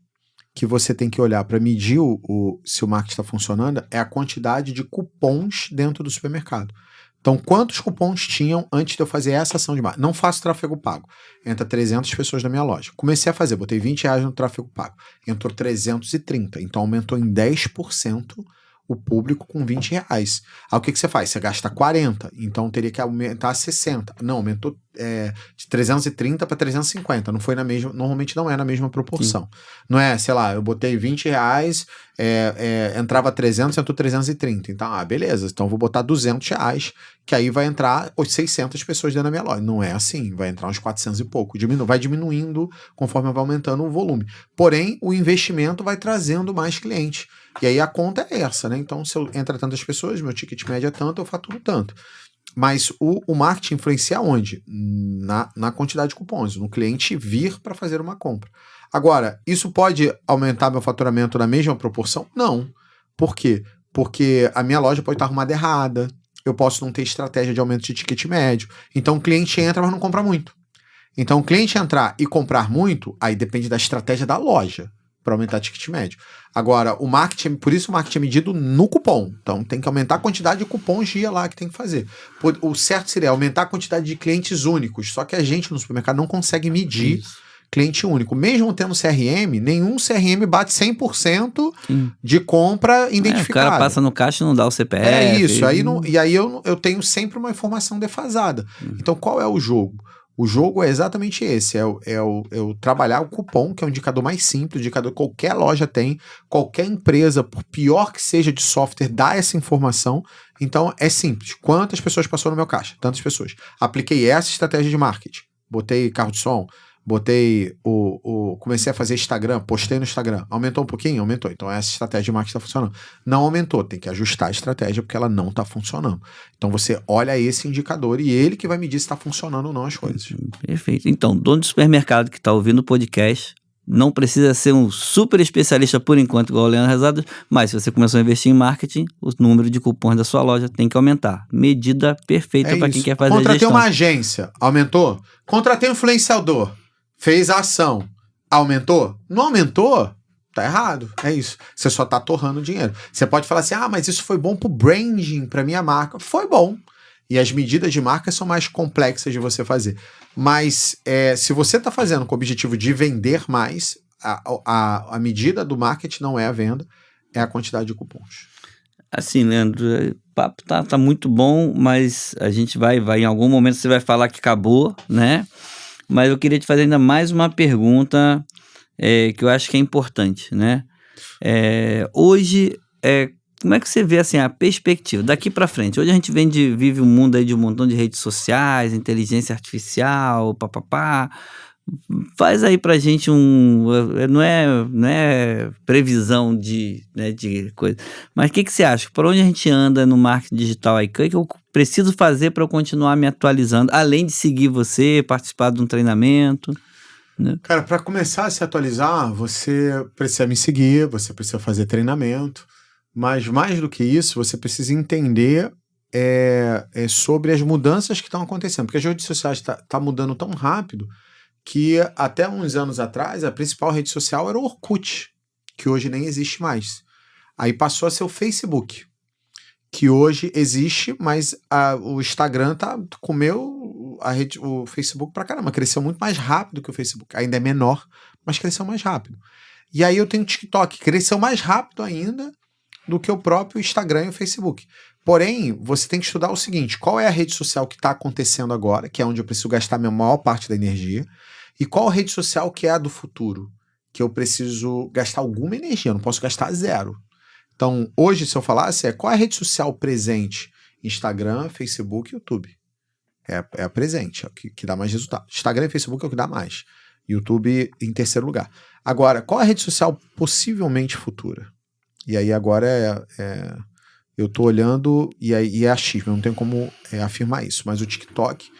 que você tem que olhar para medir se o marketing está funcionando, é a quantidade de cupons dentro do supermercado. Então, quantos cupons tinham antes de eu fazer essa ação de marketing? Não faço tráfego pago. Entra 300 pessoas na minha loja. Comecei a fazer, botei R$20 no tráfego pago. Entrou 330. Então, aumentou em 10% o público com R$20. Aí o que você faz? Você gasta 40. Então, teria que aumentar a 60. Não, aumentou de 330 para 350. Não foi na mesma... Normalmente não é na mesma proporção. Sim. Não é, sei lá, eu botei R$20, entrava 300, entrou 330. Então, beleza. Então, eu vou botar R$200, que aí vai entrar 600 pessoas dentro da minha loja. Não é assim. Vai entrar uns 400 e pouco. Vai diminuindo conforme vai aumentando o volume. Porém, o investimento vai trazendo mais clientes. E aí a conta é essa, né? Então, se eu entra tantas pessoas, meu ticket médio é tanto, eu faturo tanto. Mas o marketing influencia onde? Na quantidade de cupons, no cliente vir para fazer uma compra. Agora, isso pode aumentar meu faturamento na mesma proporção? Não. Por quê? Porque a minha loja pode estar arrumada errada, eu posso não ter estratégia de aumento de ticket médio. Então o cliente entra, mas não compra muito. Então o cliente entrar e comprar muito, aí depende da estratégia da loja para aumentar o ticket médio. Agora, o marketing, por isso o marketing é medido no cupom. Então, tem que aumentar a quantidade de cupons dia lá que tem que fazer. O certo seria aumentar a quantidade de clientes únicos, só que a gente no supermercado não consegue medir cliente único. Mesmo tendo CRM, nenhum CRM bate 100% de compra identificada. O cara passa no caixa e não dá o CPF. É isso. E aí eu tenho sempre uma informação defasada. Então, qual é o jogo? O jogo é exatamente esse, é o trabalhar o cupom, que é o indicador mais simples, o indicador que qualquer loja tem, qualquer empresa, por pior que seja de software, dá essa informação. Então é simples. Quantas pessoas passou no meu caixa? Tantas pessoas. Apliquei essa estratégia de marketing. Botei carro de som, botei comecei a fazer Instagram, postei no Instagram. Aumentou um pouquinho? Aumentou. Então essa estratégia de marketing está funcionando. Não aumentou, tem que ajustar a estratégia porque ela não está funcionando. Então você olha esse indicador e ele que vai medir se está funcionando ou não as coisas. Perfeito. Então, dono de supermercado que está ouvindo o podcast, não precisa ser um super especialista por enquanto, igual o Leandro Rezado, mas se você começou a investir em marketing, o número de cupons da sua loja tem que aumentar. Medida perfeita para quem quer fazer Contratei gestão. uma agência, aumentou? Contratei um influenciador, fez a ação, aumentou? Não aumentou? Tá errado, é isso. Você só tá torrando dinheiro. Você pode falar assim, mas isso foi bom pro branding, pra minha marca. Foi bom. E as medidas de marca são mais complexas de você fazer. Mas se você está fazendo com o objetivo de vender mais, a medida do marketing não é a venda, é a quantidade de cupons. Assim, Leandro, o papo tá muito bom, mas a gente vai em algum momento você vai falar que acabou, né? Mas eu queria te fazer ainda mais uma pergunta que eu acho que é importante, né? Hoje, como é que você vê assim, a perspectiva daqui para frente? Hoje a gente vive um mundo aí de um montão de redes sociais, inteligência artificial, papapá. Faz aí pra gente não é previsão de coisa, mas o que você acha? Por onde a gente anda no marketing digital aí? O que eu preciso fazer para eu continuar me atualizando, além de seguir você, participar de um treinamento? Né? Cara, para começar a se atualizar, você precisa me seguir, você precisa fazer treinamento, mas mais do que isso, você precisa entender sobre as mudanças que estão acontecendo, porque as redes sociais tá mudando tão rápido que até uns anos atrás a principal rede social era o Orkut, que hoje nem existe mais. Aí passou a ser o Facebook, que hoje existe, mas o Instagram comeu o Facebook pra caramba, cresceu muito mais rápido que o Facebook. Ainda é menor, mas cresceu mais rápido. E aí eu tenho o TikTok, cresceu mais rápido ainda do que o próprio Instagram e o Facebook. Porém, você tem que estudar o seguinte, qual é a rede social que está acontecendo agora, que é onde eu preciso gastar a minha maior parte da energia, e qual rede social que é a do futuro, que eu preciso gastar alguma energia, eu não posso gastar zero. Então, hoje, se eu falasse, qual é a rede social presente? Instagram, Facebook e YouTube. É a presente, é o que dá mais resultado. Instagram e Facebook é o que dá mais. YouTube em terceiro lugar. Agora, qual é a rede social possivelmente futura? E aí agora eu tô olhando e é achismo, eu não tenho como afirmar isso, mas o TikTok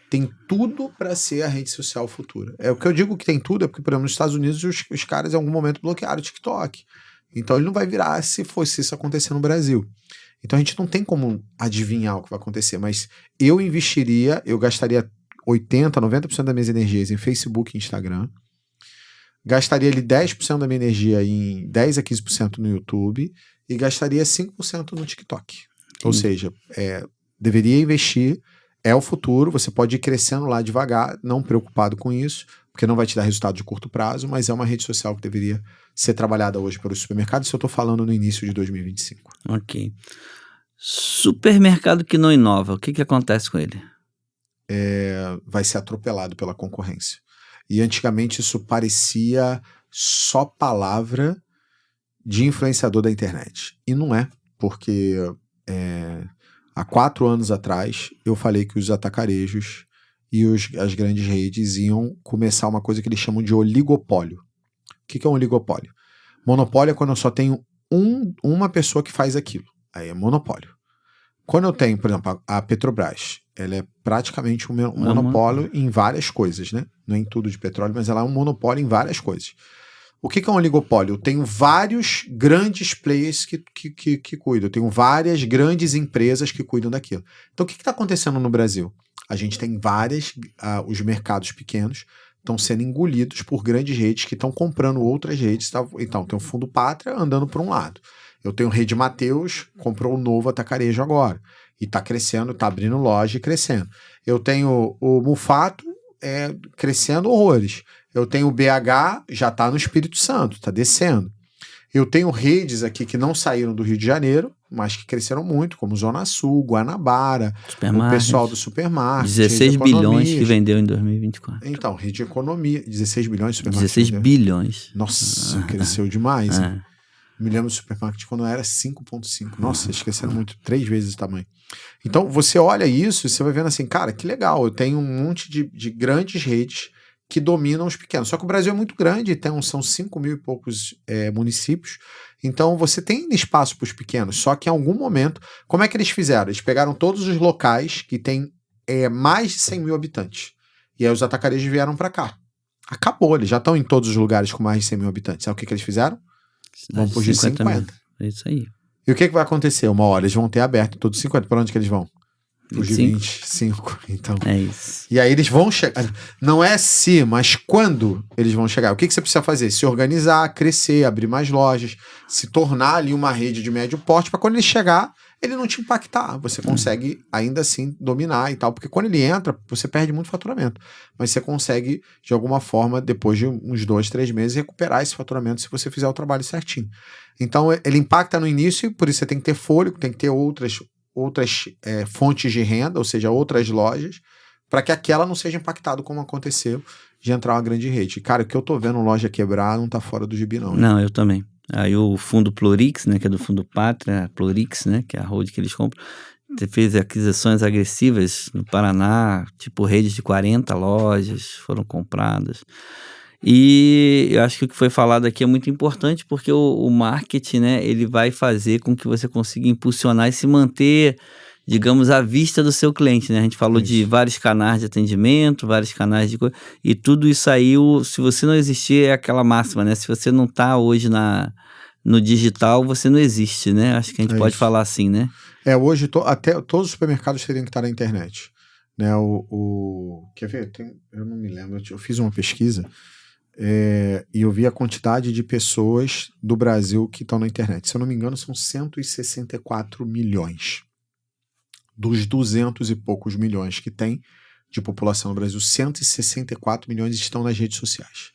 tem tudo para ser a rede social futura. O que eu digo que tem tudo é porque, por exemplo, nos Estados Unidos os caras em algum momento bloquearam o TikTok. Então ele não vai virar se fosse isso acontecer no Brasil. Então a gente não tem como adivinhar o que vai acontecer, mas eu gastaria 80%, 90% das minhas energias em Facebook e Instagram, gastaria ali 10% da minha energia em 10 a 15% no YouTube e gastaria 5% no TikTok. Ou seja, deveria investir, é o futuro, você pode ir crescendo lá devagar, não preocupado com isso, porque não vai te dar resultado de curto prazo, mas é uma rede social que deveria ser trabalhada hoje pelos supermercados, isso eu estou falando no início de 2025. Ok. Supermercado que não inova, o que acontece com ele? Vai ser atropelado pela concorrência. E antigamente isso parecia só palavra de influenciador da internet. E não é, porque há 4 anos atrás eu falei que os atacarejos e as grandes redes iam começar uma coisa que eles chamam de oligopólio. O que é um oligopólio? Monopólio é quando eu só tenho uma pessoa que faz aquilo. Aí é monopólio. Quando eu tenho, por exemplo, a Petrobras, ela é praticamente um monopólio em várias coisas, né? Não é em tudo de petróleo, mas ela é um monopólio em várias coisas. O que é um oligopólio? Eu tenho vários grandes players que cuidam, eu tenho várias grandes empresas que cuidam daquilo. Então o que está acontecendo no Brasil? A gente tem os mercados pequenos estão sendo engolidos por grandes redes que estão comprando outras redes. Então tem o Fundo Pátria andando por um lado. Eu tenho Rede Mateus, comprou um novo atacarejo agora. E está crescendo, está abrindo loja e crescendo. Eu tenho o Mufato crescendo horrores. Eu tenho o BH, já está no Espírito Santo, está descendo. Eu tenho redes aqui que não saíram do Rio de Janeiro, mas que cresceram muito, como Zona Sul, Guanabara, o Supermarket. pessoal do supermarket. 16 Rede bilhões Economias. que vendeu em 2024. Então, Rede Economia, 16 bilhões de supermarket. 16 bilhões. Nossa, cresceu demais. Hein? Me lembro do supermarket quando era 5,5. Nossa, eles cresceram muito, 3 vezes o tamanho. Então, você olha isso e você vai vendo assim, cara, que legal, eu tenho um monte de grandes redes que dominam os pequenos. Só que o Brasil é muito grande, são 5 mil e poucos municípios, então você tem espaço para os pequenos, só que em algum momento, como é que eles fizeram? Eles pegaram todos os locais que têm mais de 100 mil habitantes, e aí os atacarejos vieram para cá. Acabou, eles já estão em todos os lugares com mais de 100 mil habitantes. Sabe o que eles fizeram? Vão por 50. É isso aí. E o que vai acontecer? Uma hora eles vão ter aberto todos os 50. Para onde que eles vão? Os de 25. Então. É isso. E aí eles vão chegar. Não é se, mas quando eles vão chegar. O que você precisa fazer? Se organizar, crescer, abrir mais lojas, se tornar ali uma rede de médio porte, para quando ele chegar, ele não te impactar. Você consegue ainda assim dominar e tal. Porque quando ele entra, você perde muito faturamento. Mas você consegue, de alguma forma, depois de uns 2, 3 meses, recuperar esse faturamento se você fizer o trabalho certinho. Então ele impacta no início, por isso você tem que ter fôlego, tem que ter outras fontes de renda, ou seja, outras lojas, para que aquela não seja impactada como aconteceu de entrar uma grande rede. Cara, o que eu tô vendo loja quebrar não tá fora do gibi não. Não, eu também. Aí o fundo Plurix, né, que é do fundo Pátria, Plurix, né, que é a hold que eles compram, fez aquisições agressivas no Paraná, tipo redes de 40 lojas foram compradas. E eu acho que o que foi falado aqui é muito importante, porque o marketing, né, ele vai fazer com que você consiga impulsionar e se manter, digamos, à vista do seu cliente, né? A gente falou de vários canais de atendimento, vários canais de coisa, e tudo isso aí, se você não existir, é aquela máxima, né? Se você não está hoje no digital, você não existe, né? Acho que a gente pode falar assim, né? Hoje até todos os supermercados teriam que estar na internet, né? Quer ver? Eu não me lembro, eu fiz uma pesquisa e eu vi a quantidade de pessoas do Brasil que estão na internet. Se eu não me engano, são 164 milhões. Dos 200 e poucos milhões que tem de população no Brasil, 164 milhões estão nas redes sociais.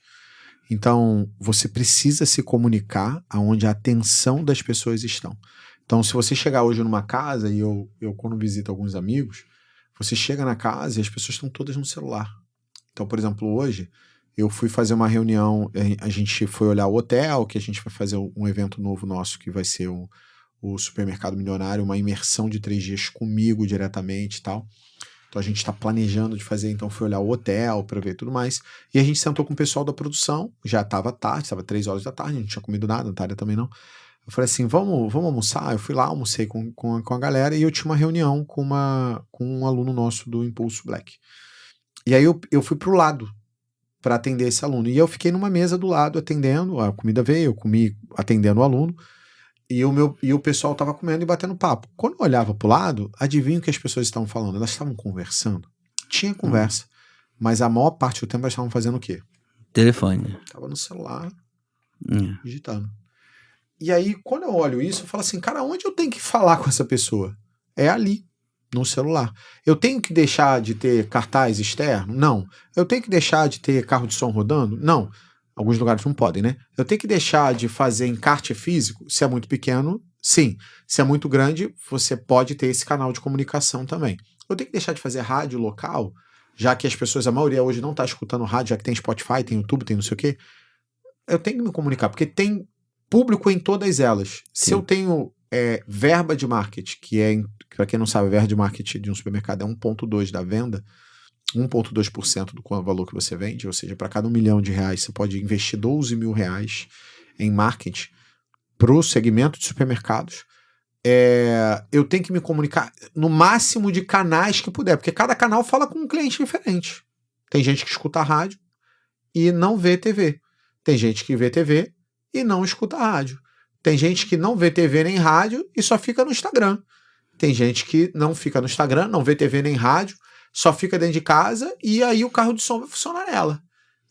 Então, você precisa se comunicar aonde a atenção das pessoas estão. Então, se você chegar hoje numa casa, e eu quando visito alguns amigos, você chega na casa e as pessoas estão todas no celular. Então, por exemplo, hoje, eu fui fazer uma reunião, a gente foi olhar o hotel, que a gente vai fazer um evento novo nosso, que vai ser o Supermercado Milionário, uma imersão de 3 dias comigo diretamente e tal. Então a gente está planejando de fazer, então fui olhar o hotel para ver tudo mais. E a gente sentou com o pessoal da produção, já estava tarde, estava 3 horas da tarde, não tinha comido nada, Natália também não. Eu falei assim, vamos almoçar? Eu fui lá, almocei com a galera e eu tinha uma reunião com um aluno nosso do Impulso Black. E aí eu fui pro lado para atender esse aluno. E eu fiquei numa mesa do lado atendendo, a comida veio, eu comi atendendo o aluno. E o pessoal estava comendo e batendo papo. Quando eu olhava para o lado, adivinha o que as pessoas estavam falando? Elas estavam conversando. Tinha conversa, mas a maior parte do tempo elas estavam fazendo o quê? Telefone. Estava no celular, digitando. E aí, quando eu olho isso, eu falo assim, cara, onde eu tenho que falar com essa pessoa? É ali, no celular. Eu tenho que deixar de ter cartaz externo? Não. Eu tenho que deixar de ter carro de som rodando? Não. Alguns lugares não podem, né? Eu tenho que deixar de fazer encarte físico? Se é muito pequeno, sim. Se é muito grande, você pode ter esse canal de comunicação também. Eu tenho que deixar de fazer rádio local, já que as pessoas, a maioria hoje não está escutando rádio, já que tem Spotify, tem YouTube, tem não sei o quê. Eu tenho que me comunicar, porque tem público em todas elas. Sim. Se eu tenho verba de marketing, que para quem não sabe, verba de marketing de um supermercado é 1,2% da venda, 1,2% do valor que você vende, ou seja, para cada R$1 milhão você pode investir R$12 mil em marketing para o segmento de supermercados. Eu tenho que me comunicar no máximo de canais que puder, porque cada canal fala com um cliente diferente. Tem gente que escuta a rádio e não vê TV. Tem gente que vê TV e não escuta a rádio. Tem gente que não vê TV nem rádio e só fica no Instagram. Tem gente que não fica no Instagram, não vê TV nem rádio, só fica dentro de casa e aí o carro de som vai funcionar nela.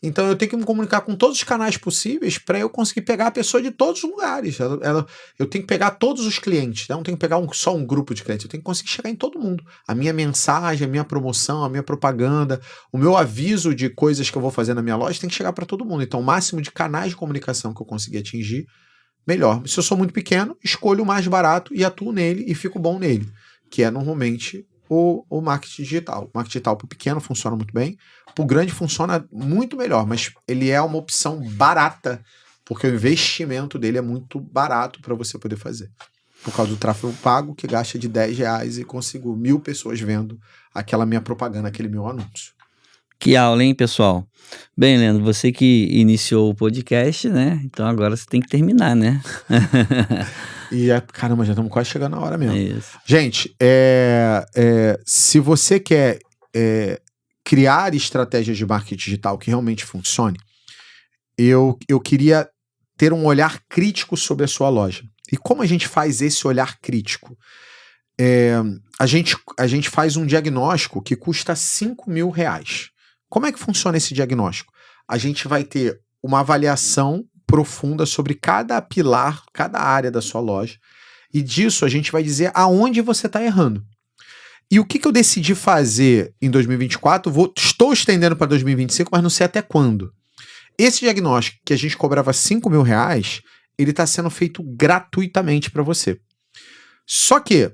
Então eu tenho que me comunicar com todos os canais possíveis para eu conseguir pegar a pessoa de todos os lugares. Eu tenho que pegar todos os clientes, né? Não tenho que pegar só um grupo de clientes, eu tenho que conseguir chegar em todo mundo. A minha mensagem, a minha promoção, a minha propaganda, o meu aviso de coisas que eu vou fazer na minha loja tem que chegar para todo mundo. Então o máximo de canais de comunicação que eu conseguir atingir melhor. Se eu sou muito pequeno, escolho o mais barato e atuo nele e fico bom nele, que é normalmente o marketing digital. O marketing digital para o pequeno funciona muito bem, para o grande funciona muito melhor, mas ele é uma opção barata, porque o investimento dele é muito barato para você poder fazer. Por causa do tráfego pago, que gasta de R$10 e consigo 1.000 pessoas vendo aquela minha propaganda, aquele meu anúncio. Que aula, hein, pessoal? Bem, Leandro, você que iniciou o podcast, né? Então agora você tem que terminar, né? E caramba, já estamos quase chegando na hora mesmo. Isso. Gente, se você quer criar estratégias de marketing digital que realmente funcione, eu queria ter um olhar crítico sobre a sua loja. E como a gente faz esse olhar crítico? A gente faz um diagnóstico que custa R$5.000. Como é que funciona esse diagnóstico? A gente vai ter uma avaliação profunda sobre cada pilar, cada área da sua loja, e disso a gente vai dizer aonde você está errando. E o que eu decidi fazer em 2024, estou estendendo para 2025, mas não sei até quando. Esse diagnóstico que a gente cobrava R$5.000, ele está sendo feito gratuitamente para você. Só que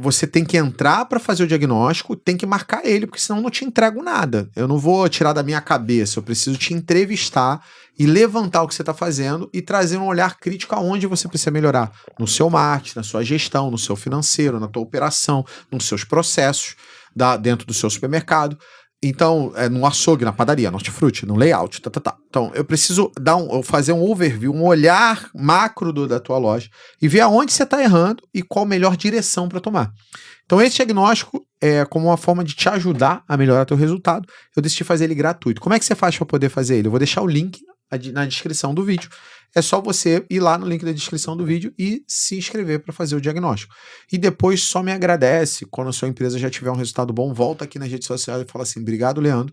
você tem que entrar para fazer o diagnóstico, tem que marcar ele, porque senão eu não te entrego nada. Eu não vou tirar da minha cabeça, eu preciso te entrevistar e levantar o que você está fazendo e trazer um olhar crítico aonde você precisa melhorar. No seu marketing, na sua gestão, no seu financeiro, na tua operação, nos seus processos, dentro do seu supermercado. Então, no açougue, na padaria, no hortifruti, no layout, Então, eu preciso fazer um overview, um olhar macro da tua loja e ver aonde você está errando e qual a melhor direção para tomar. Então, esse diagnóstico é como uma forma de te ajudar a melhorar teu resultado. Eu decidi fazer ele gratuito. Como é que você faz para poder fazer ele? Eu vou deixar o link na descrição do vídeo. É só você ir lá no link da descrição do vídeo e se inscrever para fazer o diagnóstico. E depois só me agradece quando a sua empresa já tiver um resultado bom, volta aqui nas redes sociais e fala assim, obrigado, Leandro,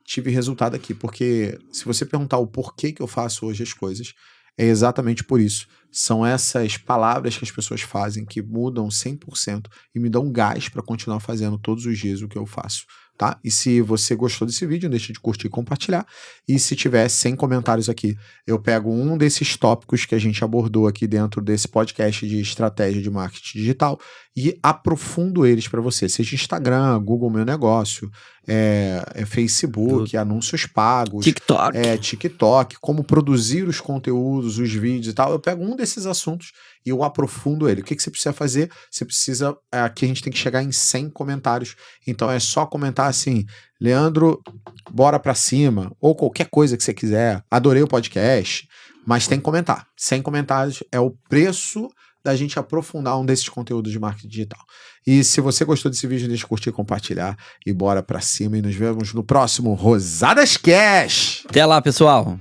tive resultado aqui. Porque se você perguntar o porquê que eu faço hoje as coisas, é exatamente por isso. São essas palavras que as pessoas fazem que mudam 100% e me dão gás para continuar fazendo todos os dias o que eu faço. Tá? E se você gostou desse vídeo, não deixe de curtir e compartilhar. E se tiver 100 comentários aqui, eu pego um desses tópicos que a gente abordou aqui dentro desse podcast de estratégia de marketing digital e aprofundo eles para você. Seja Instagram, Google Meu Negócio, Facebook, anúncios pagos, TikTok, como produzir os conteúdos, os vídeos e tal. Eu pego um desses assuntos e eu aprofundo ele. O que você precisa fazer? Você precisa... Aqui a gente tem que chegar em 100 comentários. Então é só comentar assim, Leandro, bora pra cima, ou qualquer coisa que você quiser. Adorei o podcast, mas tem que comentar. 100 comentários é o preço da gente aprofundar um desses conteúdos de marketing digital. E se você gostou desse vídeo, deixa de curtir, compartilhar e bora pra cima. E nos vemos no próximo Rosadas Cash. Até lá, pessoal.